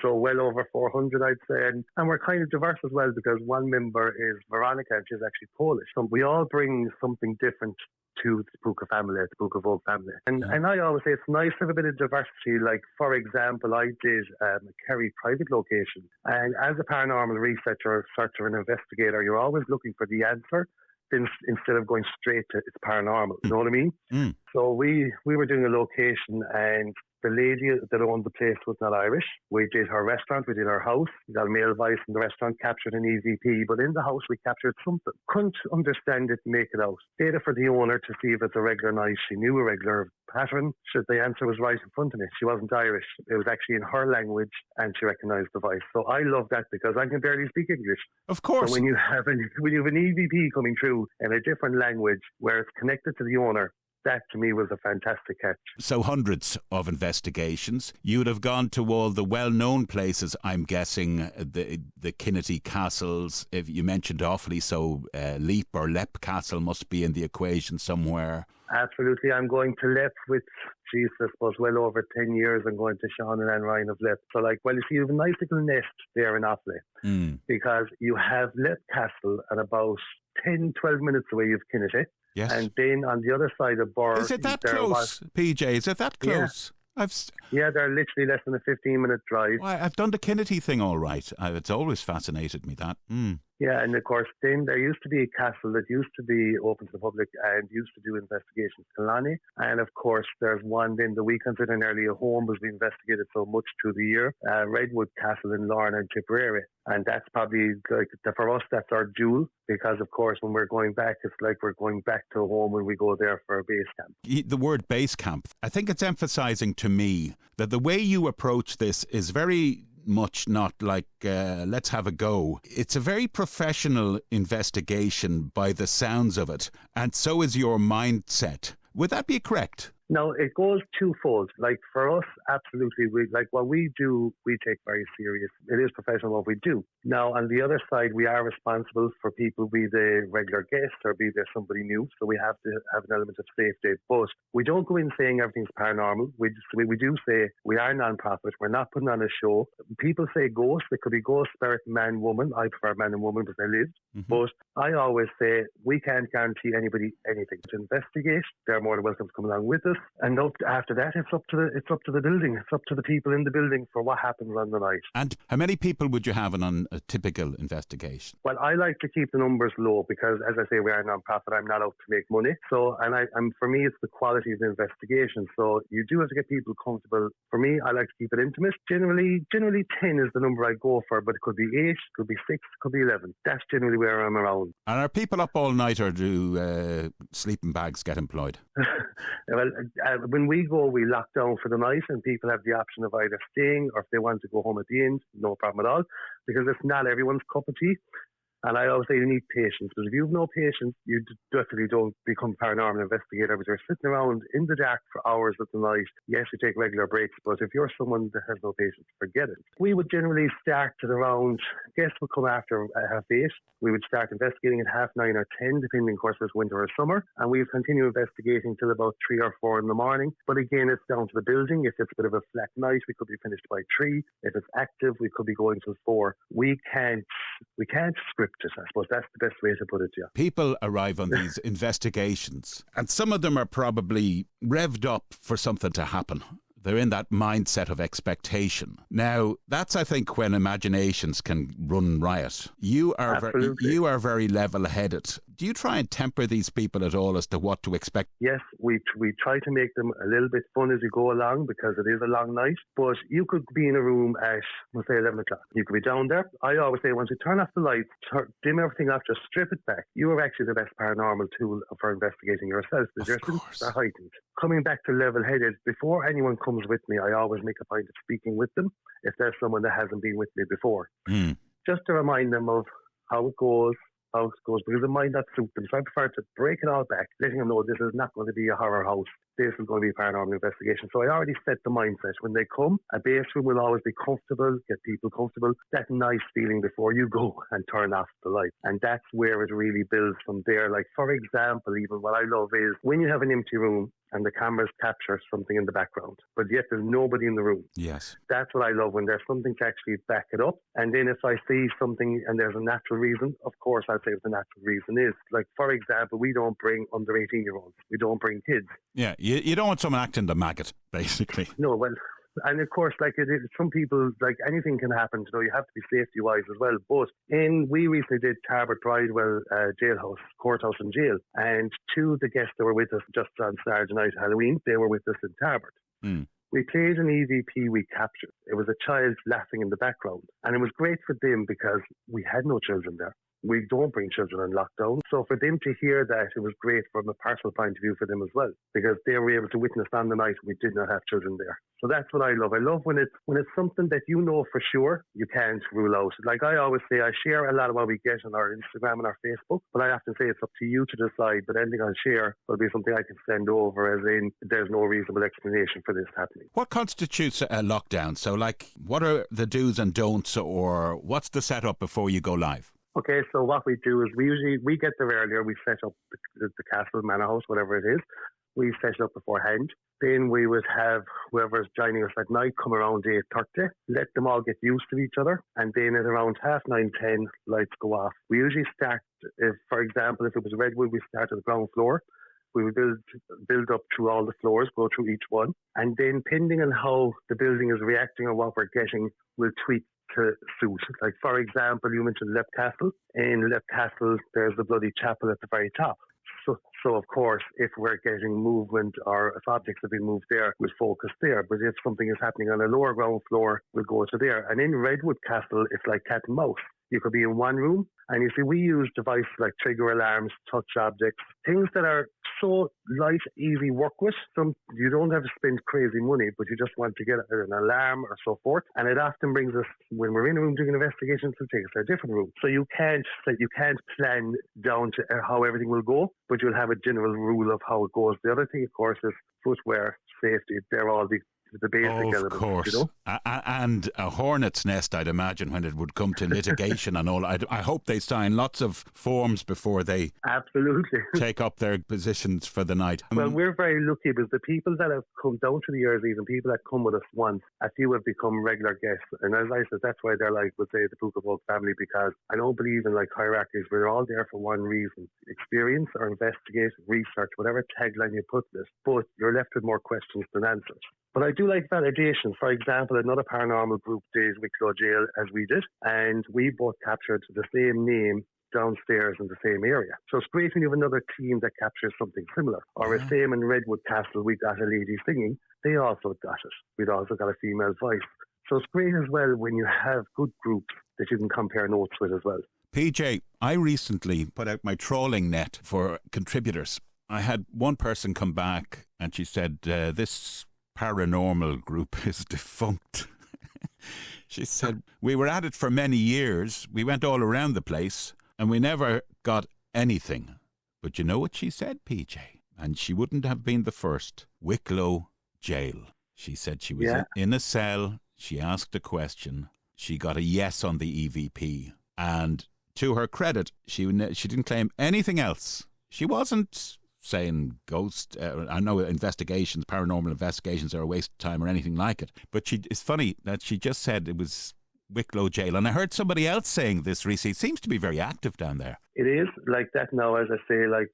so well over 400, I'd say. And we're kind of diverse as well, because one member is Veronica, and she's actually Polish. So we all bring something different to the Puca family, the Puca Vogue family. And I always say it's nice to have a bit of diversity. Like, for example, I did a Kerry private location. And as a paranormal researcher, searcher and investigator, you're always looking for the answer instead of going straight to it's paranormal. You know what I mean? Mm. So we were doing a location, and the lady that owned the place was not Irish. We did her restaurant, we did her house. We got a male voice in the restaurant, captured an EVP, but in the house we captured something. Couldn't understand it, make it out. Stayed for the owner to see if it's a regular night. She knew a regular pattern. The answer was right in front of me. She wasn't Irish. It was actually in her language, and she recognised the voice. So I love that, because I can barely speak English. Of course. So when you have an EVP coming through in a different language where it's connected to the owner, that to me was a fantastic catch. So hundreds of investigations. You would have gone to all the well-known places, I'm guessing, the Kinnity castles. If you mentioned awfully so, Leap or Lep Castle must be in the equation somewhere. Absolutely. I'm going to Lep with, I suppose, well over 10 years. I'm going to Sean and Anne Ryan of Lep. So, you see, you have a nice little nest there in Offaly, because you have Lep Castle, and about 10, 12 minutes away you have Kinnity. Yes. And then on the other side of Burr... Is it that close, PJ? Is it that close? Yeah, they're literally less than a 15-minute drive. Well, I've done the Kinnity thing all right. It's always fascinated me, that. Mm. Yeah, and of course, then there used to be a castle that used to be open to the public and used to do investigations, Killarney. And of course, there's one then the weekends in an earlier home was being investigated so much through the year, Redwood Castle in Lorna and Tipperary. And that's probably, for us, that's our jewel, because of course, when we're going back, it's like we're going back to home when we go there for a base camp. The word base camp, I think it's emphasising to me that the way you approach this is very much not like, let's have a go. It's a very professional investigation by the sounds of it, and so is your mindset. Would that be correct? No, it goes twofold. For us, absolutely, what we do, we take very serious. It is professional what we do. Now, on the other side, we are responsible for people, be they regular guests or be they somebody new. So we have to have an element of safety. But we don't go in saying everything's paranormal. We do say we are non-profit. We're not putting on a show. People say ghost. It could be ghost, spirit, man, woman. I prefer man and woman because I lived. Mm-hmm. But I always say we can't guarantee anybody anything. To investigate, they're more than welcome to come along with us. And after that, it's up to the building. It's up to the people in the building for what happens on the night. And how many people would you have on a typical investigation? Well, I like to keep the numbers low because, as I say, we are a non-profit. I'm not out to make money. So, for me, it's the quality of the investigation. So you do have to get people comfortable. For me, I like to keep it intimate. Generally 10 is the number I go for, but it could be 8, could be 6, could be 11. That's generally where I'm around. And are people up all night, or do sleeping bags get employed? Well, when we go, we lock down for the night, and people have the option of either staying or if they want to go home at the end, no problem at all, because it's not everyone's cup of tea. And I always say you need patience, because if you have no patience, you definitely don't become a paranormal investigator, because you're sitting around in the dark for hours of the night. Yes, you take regular breaks, but if you're someone that has no patience, forget it. We would generally start at around, guests would come after 8:30. We would start investigating at 9:30 or 10, depending, of course, if it's winter or summer. And we would continue investigating till about 3 or 4 in the morning. But again, it's down to the building. If it's a bit of a flat night, we could be finished by 3. If it's active, we could be going till 4. We can't script it, I suppose. That's the best way to put it, yeah. People arrive on these investigations, and some of them are probably revved up for something to happen. They're in that mindset of expectation. Now, that's, I think, when imaginations can run riot. You are very level-headed. Do you try and temper these people at all as to what to expect? Yes, we try to make them a little bit fun as you go along, because it is a long night. But you could be in a room at, we'll say, 11 o'clock. You could be down there. I always say, once you turn off the lights, dim everything off, just strip it back. You are actually the best paranormal tool for investigating yourself. Of course. They're heightened. Coming back to level-headed, before anyone comes with me, I always make a point of speaking with them if there's someone that hasn't been with me before. Just to remind them of how it goes, because it might not suit them. So I prefer to break it all back, letting them know this is not going to be a horror house. This is going to be a paranormal investigation. So I already set the mindset. When they come, a base room will always be comfortable, get people comfortable. That nice feeling before you go and turn off the light. And that's where it really builds from there. Like, for example, even what I love is when you have an empty room and the cameras capture something in the background, but yet there's nobody in the room. Yes. That's what I love, when there's something to actually back it up. And then if I see something and there's a natural reason, of course I'll say what the natural reason is. Like, for example, we don't bring under 18-year-olds. We don't bring kids. Yeah, you don't want someone acting the maggot, basically. No, well, and of course, like, some people, like, anything can happen. You know, you have to be safety-wise as well. But we recently did Tarbert Bridewell jailhouse, courthouse and jail. And 2 of the guests that were with us just on Saturday night, Halloween, they were with us in Tarbert. We played an EVP we captured. It was a child laughing in the background. And it was great for them because we had no children there. We don't bring children on lockdown. So for them to hear that, it was great from a personal point of view for them as well, because they were able to witness on the night we did not have children there. So that's what I love. I love when it's something that you know for sure you can't rule out. Like I always say, I share a lot of what we get on our Instagram and our Facebook, but I often say it's up to you to decide. But anything I'll share will be something I can send over, as in there's no reasonable explanation for this happening. What constitutes a lockdown? So, like, what are the do's and don'ts, or what's the setup before you go live? Okay, so what we do is we get there earlier. We set up the castle, manor house, whatever it is. We set it up beforehand. Then we would have whoever's joining us at night come around 8:30. Let them all get used to each other. And then at around 9:30, 10, lights go off. We usually start, for example, if it was Redwood, we start at the ground floor. We would build up through all the floors, go through each one. And then, depending on how the building is reacting or what we're getting, we'll tweak to suit. Like, for example, you mentioned Lep Castle. In Lep Castle, there's the bloody chapel at the very top. So of course, if we're getting movement or if objects have been moved there, we'll focus there. But if something is happening on a lower ground floor, we'll go to there. And in Redwood Castle, it's like cat and mouse. You could be in one room, and you see, we use devices like trigger alarms, touch objects, things that are so light, easy work with. You don't have to spend crazy money, but you just want to get an alarm or so forth. And it often brings us, when we're in a room doing investigations, to take us to a different room. So you can't plan down to how everything will go, but you'll have a general rule of how it goes. The other thing, of course, is footwear, safety. They're all the the basic elements. Of course. You know? And a hornet's nest, I'd imagine, when it would come to litigation and all. I hope they sign lots of forms before they absolutely take up their positions for the night. Well, we're very lucky because the people that have come down to the EIRE S1, people that come with us once, a few have become regular guests. And as I said, that's why they're like, we'll say, the Puca Vogue family, because I don't believe in like hierarchies. We're all there for one reason: experience or investigate, research, whatever tagline you put this. But you're left with more questions than answers. But I do like validations. For example, another paranormal group did Wicklow Gaol as we did, and we both captured the same name downstairs in the same area. So it's great when you have another team that captures something similar. Or the same in Redwood Castle, we got a lady singing. They also got it. We'd also got a female voice. So it's great as well when you have good groups that you can compare notes with as well. PJ, I recently put out my trawling net for contributors. I had one person come back and she said, this paranormal group is defunct. She said, we were at it for many years. We went all around the place and we never got anything. But you know what she said, PJ? And she wouldn't have been the first. Wicklow Gaol. She said she was in a cell. She asked a question. She got a yes on the EVP. And to her credit, she didn't claim anything else. She wasn't saying ghost, I know investigations, paranormal investigations are a waste of time or anything like it. But it's funny that she just said it was Wicklow Gaol. And I heard somebody else saying this recently. It seems to be very active down there. It is like that now, as I say, like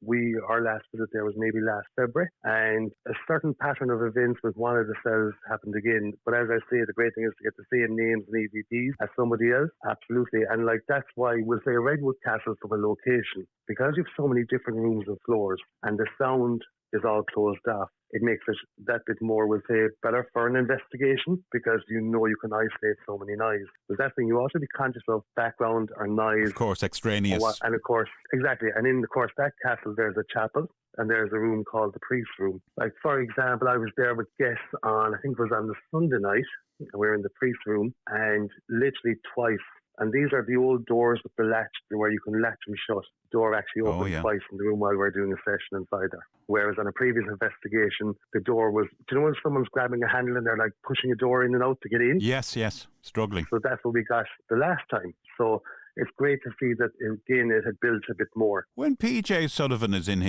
our last visit there was maybe last February, and a certain pattern of events with one of the cells happened again. But as I say, the great thing is to get the same names and EVPs as somebody else. Absolutely. And like that's why we'll say Redwood Castle from a location, because you have so many different rooms and floors and the sound is all closed off. It makes it that bit more, we'll say, better for an investigation because you know you can isolate so many noise. But that thing, you also be conscious of background or noise. Of course, extraneous. And of course, exactly. And in, of course, that castle, there's a chapel and there's a room called the priest room. Like, for example, I was there with guests on, I think it was on the Sunday night, and we were in the priest room, and literally twice. And these are the old doors with the latch where you can latch them shut. The door actually opened twice in the room while we were doing a session inside there. Whereas on a previous investigation, the door was, do you know when someone's grabbing a handle and they're like pushing a door in and out to get in? Yes, struggling. So that's what we got the last time. So it's great to see that, again, it had built a bit more. When PJ Sullivan is in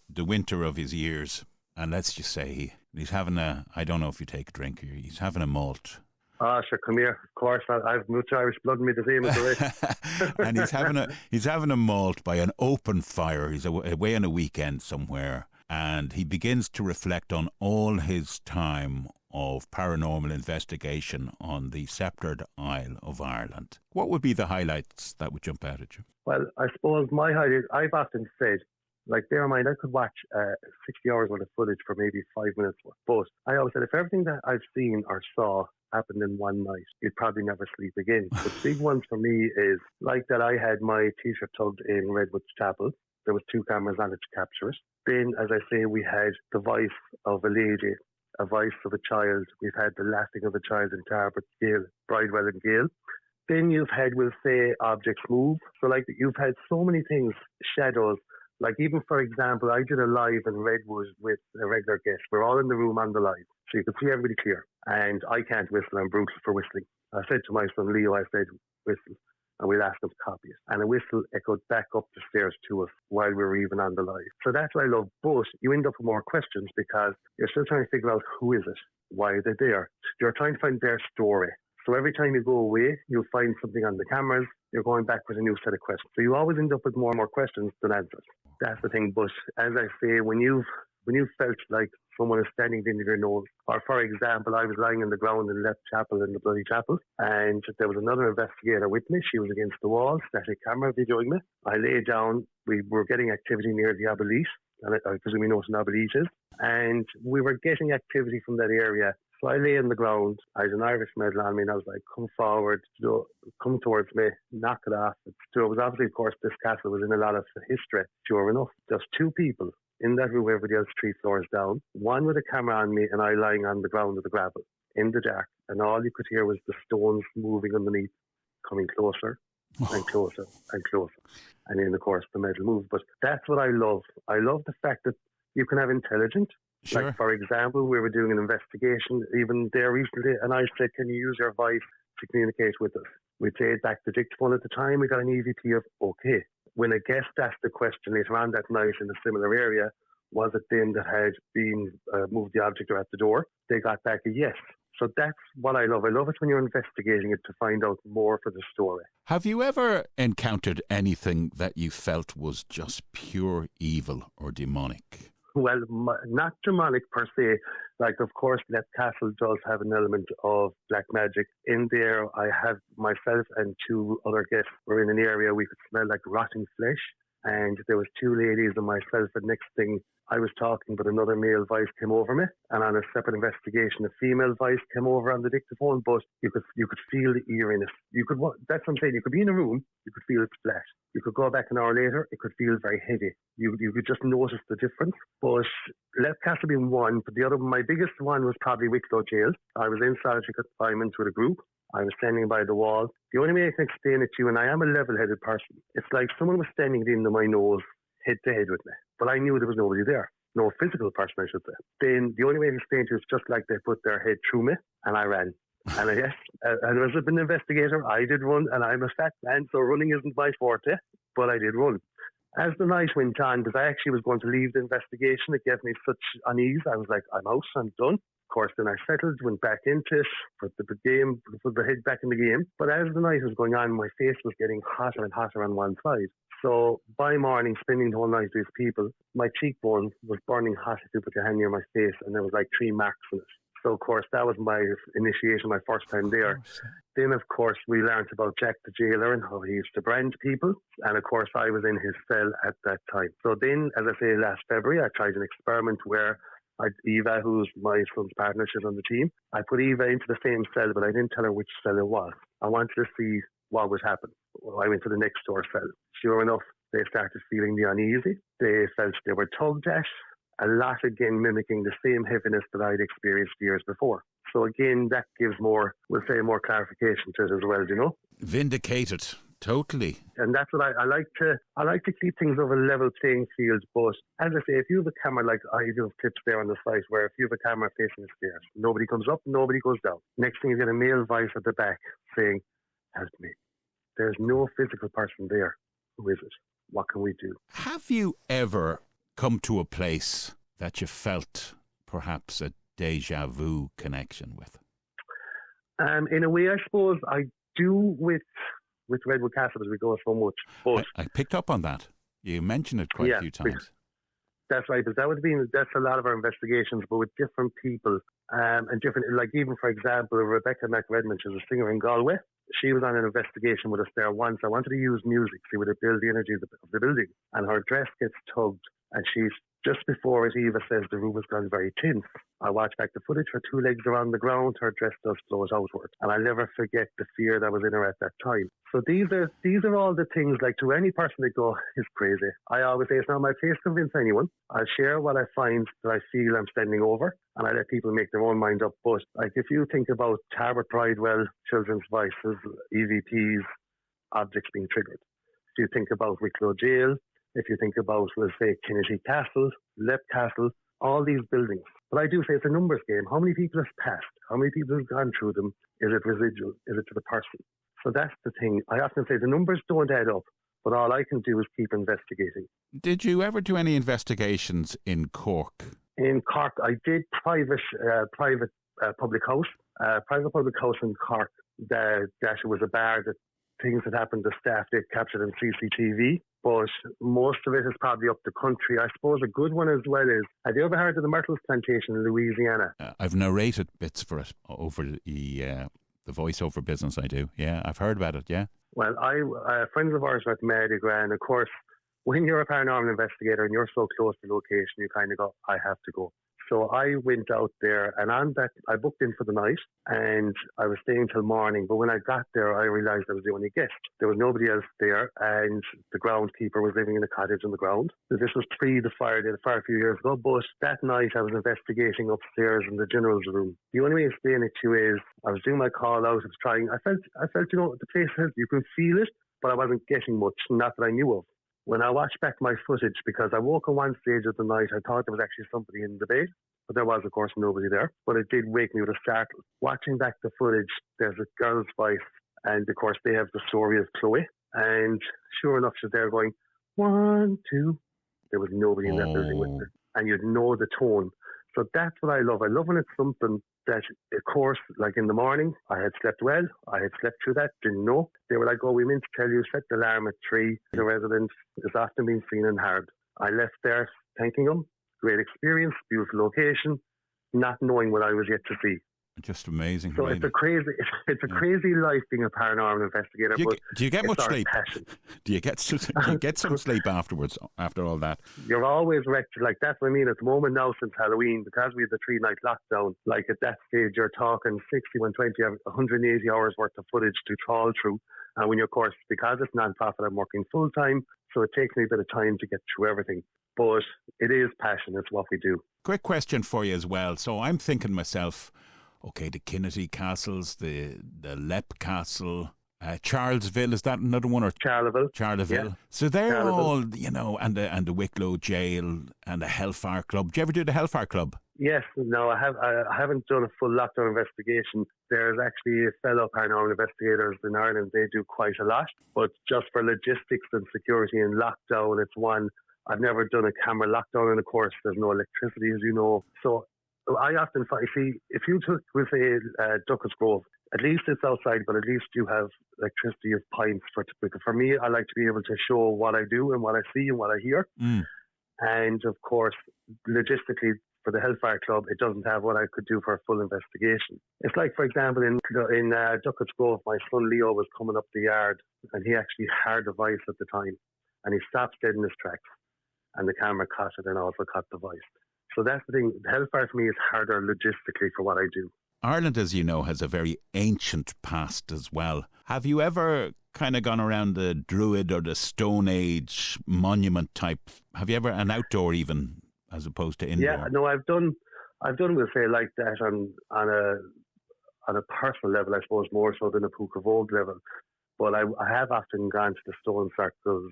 the winter of his years, and let's just say he's having I don't know if you take a drink here, he's having a malt. Ah, sure, come here. Of course, I have much Irish blood in me, the same as the rest. And he's having a malt by an open fire. He's away on a weekend somewhere, and he begins to reflect on all his time of paranormal investigation on the sceptred Isle of Ireland. What would be the highlights that would jump out at you? Well, I suppose my highlight, I've often said, like, bear in mind, I could watch 60 hours worth of footage for maybe 5 minutes. But I always said, if everything that I've seen or saw happened in one night, you'd probably never sleep again. The big one for me is, like that I had my T-shirt tugged in Redwood Chapel. There was 2 cameras on it to capture it. Then, as I say, we had the voice of a lady, a voice of a child. We've had the laughing of a child in Tarbert, Gael, Bridewell and Gael. Then you've had, we'll say, objects move. So, like, you've had so many things, shadows. Like, even, for example, I did a live in Redwood with a regular guest. We're all in the room on the live, so you can see everybody clear. And I can't whistle. I'm brutal for whistling. I said to my son, Leo, I said, whistle. And we'll ask them to copy it. And a whistle echoed back up the stairs to us while we were even on the live. So that's what I love. But you end up with more questions because you're still trying to figure out who is it? Why are they there? You're trying to find their story. So every time you go away, you'll find something on the cameras. You're going back with a new set of questions. So you always end up with more and more questions than answers. That's the thing. But as I say, when you've felt like someone is standing in your nose, or for example, I was lying on the ground in Left Chapel in the Bloody Chapel, and there was another investigator with me. She was against the wall, static camera videoing me. I lay down. We were getting activity near the obelisk, and I presume you know what an obelisk is. And we were getting activity from that area. So I lay on the ground. I had an Irish medal on me, and I was like, come forward, come towards me, knock it off. So it was obviously, of course, this castle was in a lot of history. Sure enough, just 2 people in that room, everybody else 3 floors down. One with a camera on me, and I lying on the ground with the gravel in the dark. And all you could hear was the stones moving underneath, coming closer and closer and closer. And then, of course, the metal moved. But that's what I love. I love the fact that you can have intelligent Sure. Like, for example, we were doing an investigation even there recently, and I said, can you use your voice to communicate with us? We played back the dictaphone at the time. We got an EVP of okay. When a guest asked the question later on that night in a similar area, was it them that had been moved the object or at the door? They got back a yes. So that's what I love. I love it when you're investigating it to find out more for the story. Have you ever encountered anything that you felt was just pure evil or demonic? Well, not demonic per se. Like, of course, that castle does have an element of black magic. In there, I have myself and 2 other guests were in an area we could smell like rotting flesh. And there was 2 ladies and myself. And next thing, I was talking, but another male voice came over me. And on a separate investigation, a female voice came over on the dictaphone. But you could feel the eeriness. That's what I'm saying. You could be in a room, you could feel it flat. You could go back an hour later, it could feel very heavy. You could just notice the difference. But Yester Castle being one, but the other, my biggest one was probably Wicklow Gaol. I was in solitary confinement with a group. I was standing by the wall. The only way I can explain it to you, and I am a level-headed person, it's like someone was standing into my nose, head to head with me. But I knew there was nobody there. No physical person, I should say. Then the only way I can explain it to you is just like they put their head through me, and I ran. And yes, and as an investigator, I did run, and I'm a fat man, so running isn't my forte, but I did run. As the night went on, because I actually was going to leave the investigation, it gave me such unease. I was like, I'm out, I'm done. Of course, then I settled, went back into it, put the head back in the game. But as the night was going on, my face was getting hotter and hotter on one side. So by morning, spending the whole night with these people, my cheekbone was burning hot if you put your hand near my face, and there was like 3 marks on it. So, of course, that was my initiation, my first time there. Then, of course, we learned about Jack the jailer and how he used to brand people. And, of course, I was in his cell at that time. So then, as I say, last February, I tried an experiment where Eva, who's my son's partner, she's on the team, I put Eva into the same cell, but I didn't tell her which cell it was. I wanted to see what would happen. Well, I went to the next door cell. Sure enough, they started feeling the uneasy. They felt they were tugged at. A lot, again, mimicking the same heaviness that I'd experienced years before. So, again, that gives more clarification to it as well, you know? Vindicated, totally. And that's what I like to keep things over a level playing field. But, as I say, if you have a camera, like I do have clips there on the site, where if you have a camera facing the stairs, nobody comes up, nobody goes down. Next thing, you get a male voice at the back saying, help me. There's no physical person there. Who is it? What can we do? Have you ever come to a place that you felt perhaps a deja vu connection with? In a way, I suppose I do with Redwood Castle as we go so much. But I picked up on that. You mentioned it quite a few times. That's right, because that's a lot of our investigations, but with different people and different, like even for example, Rebecca McRedmond, she's a singer in Galway. She was on an investigation with us there once. I wanted to use music, see would it build the energy of the building, and her dress gets tugged. And she's just before it, Eva says the room has gone very tense. I watch back the footage, her 2 legs are on the ground, her dress does float outward. And I'll never forget the fear that was in her at that time. So these are all the things, like to any person that go, it's crazy. I always say it's not my place to convince anyone. I'll share what I find that I feel I'm standing over, and I let people make their own mind up. But like if you think about Tarbert Bridewell, children's voices, EVPs, objects being triggered. If you think about Wicklow Gaol, if you think about, let's say, Kinnity Castle, Yester Castle, all these buildings. But I do say it's a numbers game. How many people have passed? How many people have gone through them? Is it residual? Is it to the person? So that's the thing. I often say the numbers don't add up, but all I can do is keep investigating. Did you ever do any investigations in Cork? In Cork, I did private public house. Private public house in Cork. That was a bar that things that happened to staff they captured on CCTV. But most of it is probably up the country. I suppose a good one as well is, have you ever heard of the Myrtles Plantation in Louisiana? I've narrated bits for it over the voiceover business I do. Yeah, I've heard about it, yeah. Well, friends of ours were at Mardi Gras, and of course, when you're a paranormal investigator and you're so close to the location, you kind of go, I have to go. So I went out there, and on that, I booked in for the night, and I was staying till morning. But when I got there, I realised I was the only guest. There was nobody else there, and the groundskeeper was living in a cottage on the ground. This was pre the fire, they had a fire a few years ago. But that night, I was investigating upstairs in the general's room. The only way to explain it to you is, I was doing my call out, I was trying. I felt, the place, you can feel it, but I wasn't getting much, not that I knew of. When I watched back my footage, because I woke on one stage of the night, I thought there was actually somebody in the bed. but there was, of course, nobody there. But it did wake me with a startle. Watching back the footage, there's a girl's voice, and of course they have the story of Chloe, and sure enough, she's there going, 1, 2. There was nobody in that building with her, and you'd know the tone. So that's what I love. I love when it's something that, of course, like in the morning, I had slept well. I had slept through that, didn't know. They were like, oh, we meant to tell you, set the alarm at 3. The residence is often being seen and heard. I left there thanking them. Great experience, beautiful location, not knowing what I was yet to see. Just amazing. So really. it's a crazy life being a paranormal investigator. Do you get much sleep? Passion. Do you get some sleep afterwards, after all that? You're always wrecked. Like, that's what I mean. At the moment now, since Halloween, because we had the 3-night lockdown, like at that stage, you're talking 60, 120, 180 hours worth of footage to trawl through. And when you're, of course, because it's non-profit, I'm working full time, so it takes me a bit of time to get through everything. But it is passion. It's what we do. Quick question for you as well. So I'm thinking myself, okay, the Kinnity castles, the Leap Castle, Charlesville, is that another one? Or Charleville. Yeah. So they're all, and the Wicklow Gaol and the Hellfire Club. Do you ever do the Hellfire Club? Yes. No, I haven't done a full lockdown investigation. There's actually a fellow paranormal investigators in Ireland. They do quite a lot. But just for logistics and security and lockdown, it's one. I've never done a camera lockdown, and of course, there's no electricity, as you know. So I often find, if you took, we'll say, Duckett's Grove, at least it's outside, but at least you have electricity of pints because for me, I like to be able to show what I do and what I see and what I hear. And of course, logistically, for the Hellfire Club, it doesn't have what I could do for a full investigation. It's like, for example, in Duckett's Grove, my son Leo was coming up the yard, and he actually heard a voice at the time, and he stopped dead in his tracks, and the camera caught it and also caught the voice. So that's the thing. Hellfire for me is harder logistically for what I do. Ireland, as you know, has a very ancient past as well. Have you ever kind of gone around the Druid or the Stone Age monument type? Have you ever an outdoor even, as opposed to indoor? Yeah, no, I've done. We'll say like that on a personal level, I suppose, more so than a Puca Vogue level. But I have often gone to the stone circles.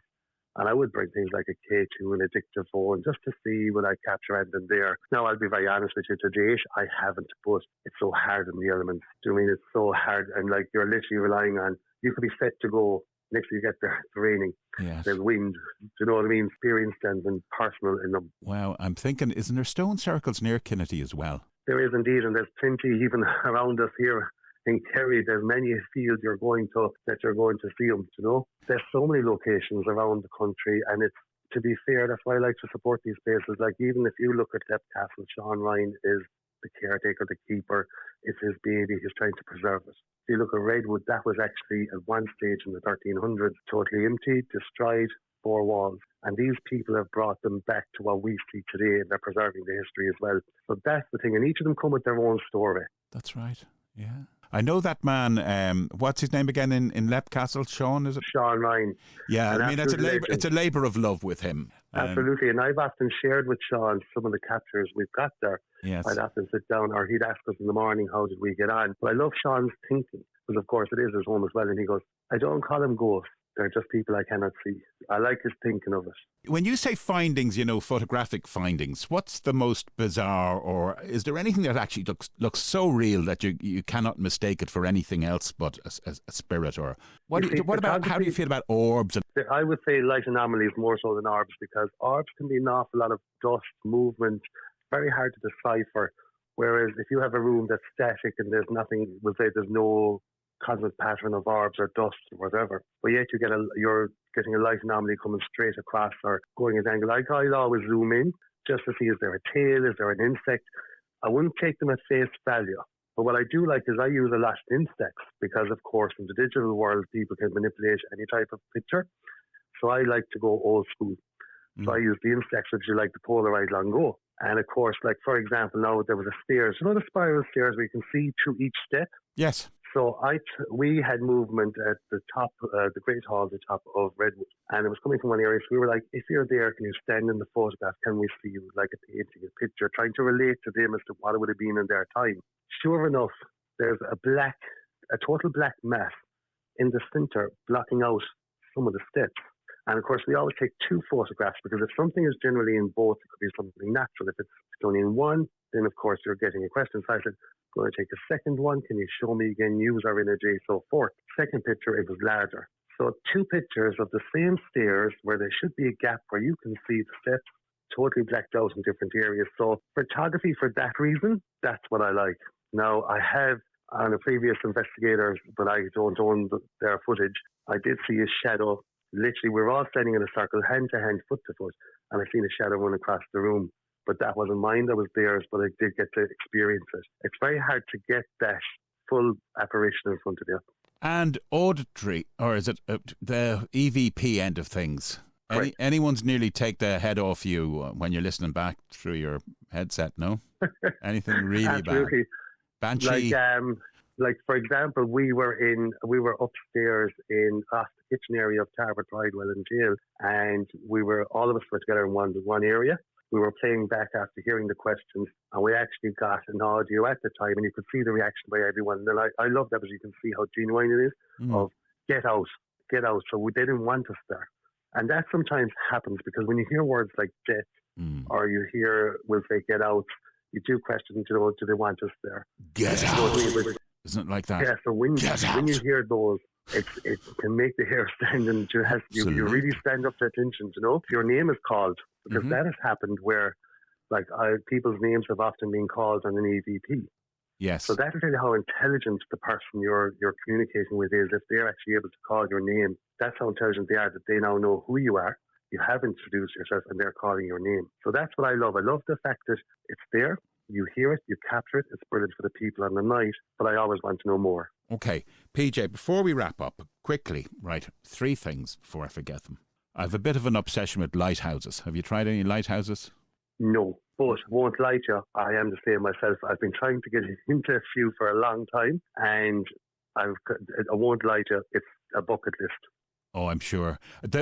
And I would bring things like a K2 and a dictaphone just to see would I capture anything there. Now, I'll be very honest with you, to date, I haven't, but it's so hard in the elements. Do you mean it's so hard? And like you're literally relying on, you could be set to go, next time you get there, it's raining. Yes. There's wind. Do you know what I mean? Experienced and personal in them. Wow, I'm thinking, isn't there stone circles near Kinnity as well? There is indeed, and there's plenty even around us here. In Kerry, there's many fields you're going to see them, you know. There's so many locations around the country, and it's, to be fair, that's why I like to support these places. Like, even if you look at Yester Castle, Sean Ryan is the caretaker, the keeper. It's his baby. He's trying to preserve it. If you look at Redwood, that was actually at one stage in the 1300s, totally empty, destroyed, 4 walls. And these people have brought them back to what we see today, and they're preserving the history as well. So that's the thing. And each of them come with their own story. That's right, yeah. I know that man, what's his name again in Leap Castle? Sean, is it? Sean Ryan. Yeah, I mean, it's a labour of love with him. Absolutely, and I've often shared with Sean some of the captures we've got there. Yes. I'd often sit down, or he'd ask us in the morning, how did we get on? But I love Sean's thinking, because of course it is his home as well, and he goes, I don't call them ghosts. They're just people I cannot see. I like his thinking of it. When you say findings, photographic findings, what's the most bizarre, or is there anything that actually looks so real that you cannot mistake it for anything else but a spirit? Or how do you feel about orbs? I would say light anomalies more so than orbs, because orbs can be an awful lot of dust, movement, very hard to decipher. Whereas if you have a room that's static and there's nothing, we'll say there's no constant pattern of orbs or dust or whatever, but yet you're getting a light anomaly coming straight across or going at an angle. I'd always zoom in just to see, is there a tail, is there an insect? I wouldn't take them at face value, but what I do like is I use a lot of insects, because of course in the digital world people can manipulate any type of picture, so I like to go old school. So I use the insects, which you like the Polaroid long ago. And of course, like for example, now there was a stairs, the spiral stairs where you can see through each step. Yes. So we had movement at the top, the Great Hall, the top of Redwood, and it was coming from one area. So we were like, if you're there, can you stand in the photograph? Can we see you? Like a painting, a picture, trying to relate to them as to what it would have been in their time. Sure enough, there's a total black mass in the center blocking out some of the steps. And of course, we always take 2 photographs because if something is generally in both, it could be something natural. If it's only in one, then of course you're getting a question. So I said, going to take a second one. Can you show me again, use our energy, so forth. Second picture, it was larger. So 2 pictures of the same stairs where there should be a gap where you can see the steps totally blacked out in different areas. So photography for that reason, that's what I like. Now, I have on a previous investigator, but I don't own their footage, I did see a shadow. Literally, we were all standing in a circle, hand to hand, foot to foot, and I seen a shadow run across the room. But that wasn't mine, that was theirs, but I did get to experience it. It's very hard to get that full apparition in front of you. And auditory, or is it the EVP end of things? Anyone's nearly take the head off you when you're listening back through your headset, no? Anything really Absolutely. Bad? Banshee? Like for example, we were upstairs in off the kitchen area of Tarbert Bridewell in jail, and all of us were together in one area. We were playing back after hearing the questions, and we actually got an audio at the time, and you could see the reaction by everyone. And I love that because you can see how genuine it is of get out. So they didn't want us there. And that sometimes happens because when you hear words like death or you hear, we'll say get out, you do question, do they want us there? Get out. Isn't it like that? Yeah, so when you hear those, it can make the hair stand, and you really stand up to attention, if your name is called, because that has happened where people's names have often been called on an EVP. Yes. So that's really how intelligent the person you're communicating with is. If they're actually able to call your name, that's how intelligent they are, that they now know who you are. You have introduced yourself and they're calling your name. So that's what I love. I love the fact that it's there, you hear it, you capture it. It's brilliant for the people on the night, but I always want to know more. Okay. PJ, before we wrap up, quickly, right, 3 things before I forget them. I have a bit of an obsession with lighthouses. Have you tried any lighthouses? No, but won't lie to you, I am the same myself. I've been trying to get into a few for a long time, and I won't lie to you, it's a bucket list. Oh, I'm sure.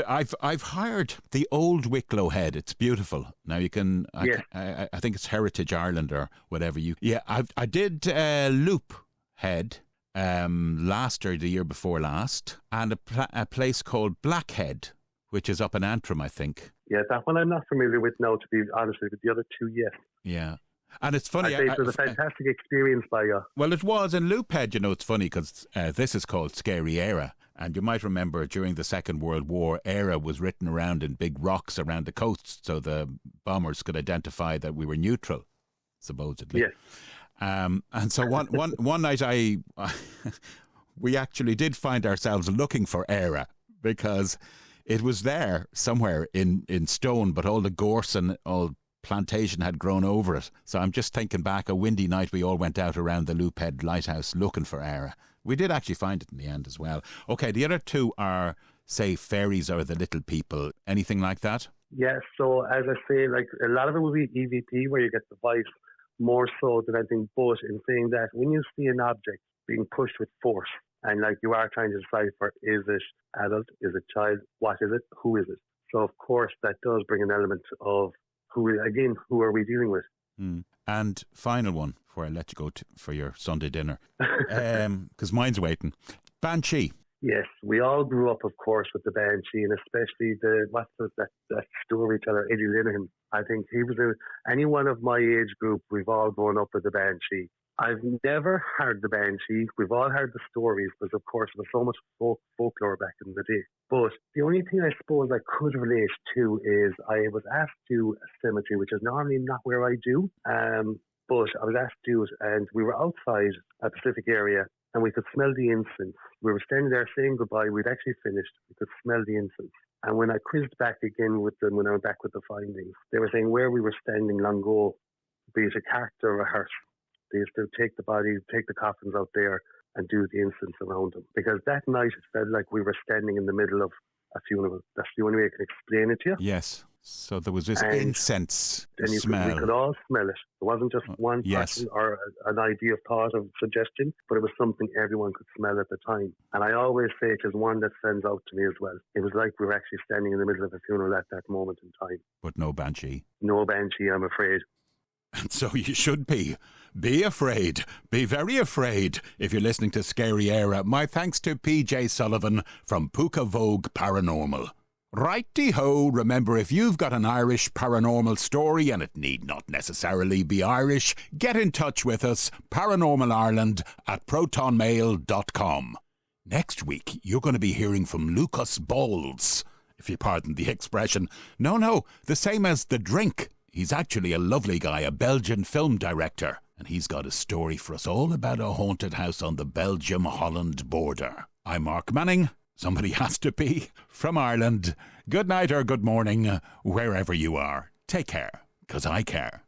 I've hired the old Wicklow Head. It's beautiful. Now you can. I think it's Heritage Ireland or whatever. I did Loop Head last or the year before last, and a place called Blackhead, which is up in Antrim, I think. Yeah, that one I'm not familiar with now, to be honest with you. The other 2, yes. Yeah. And it's funny. I think it was a fantastic experience by you. Well, it was. In Loophead, it's funny because this is called Scary EIRE. And you might remember during the Second World War, EIRE was written around in big rocks around the coast so the bombers could identify that we were neutral, supposedly. Yes. And so one night we actually did find ourselves looking for EIRE because it was there somewhere in stone, but all the gorse and all plantation had grown over it. So I'm just thinking back, a windy night, we all went out around the Loophead Lighthouse looking for EIRE. We did actually find it in the end as well. Okay, the other 2 are, say, fairies or the little people. Anything like that? Yes, so as I say, a lot of it will be EVP, where you get the voice more so than anything. But in saying that, when you see an object being pushed with force, and you are trying to decipher, is it adult, is it child, what is it, who is it? So of course that does bring an element of who are we dealing with? And final one before I let you go for your Sunday dinner, because mine's waiting. Banshee. Yes, we all grew up, of course, with the Banshee, and especially that storyteller, Eddie Linehan. I think he was any one of my age group. We've all grown up with the Banshee. I've never heard the Banshee. We've all heard the stories, because of course there was so much folklore back in the day. But the only thing I suppose I could relate to is I was asked to do a cemetery, which is normally not where I do. But I was asked to do it, and we were outside a Pacific area, and we could smell the incense. We were standing there saying goodbye. We'd actually finished. We could smell the incense. And when I quizzed back again with them, when I went back with the findings, they were saying where we were standing long ago, be it a cart or a hearse, they used to take the bodies, take the coffins out there and do the incense around them. Because that night it felt like we were standing in the middle of a funeral. That's the only way I can explain it to you. Yes. So there was this incense smell. We could all smell it. It wasn't just one person or an idea of thought of suggestion, but it was something everyone could smell at the time. And I always say it is one that stands out to me as well. It was like we were actually standing in the middle of a funeral at that moment in time. But no Banshee. No Banshee, I'm afraid. And so you should be. Be afraid. Be very afraid if you're listening to Scary EIRE. My thanks to PJ Sullivan from Puca Vogue Paranormal. Righty-ho, remember, if you've got an Irish paranormal story, and it need not necessarily be Irish, get in touch with us, paranormalireland@protonmail.com. Next week, you're going to be hearing from Lucas Balls, if you pardon the expression. No, the same as the drink. He's actually a lovely guy, a Belgian film director, and he's got a story for us all about a haunted house on the Belgium-Holland border. I'm Mark Manning. Somebody has to be, from Ireland. Good night or good morning, wherever you are. Take care, 'cause I care.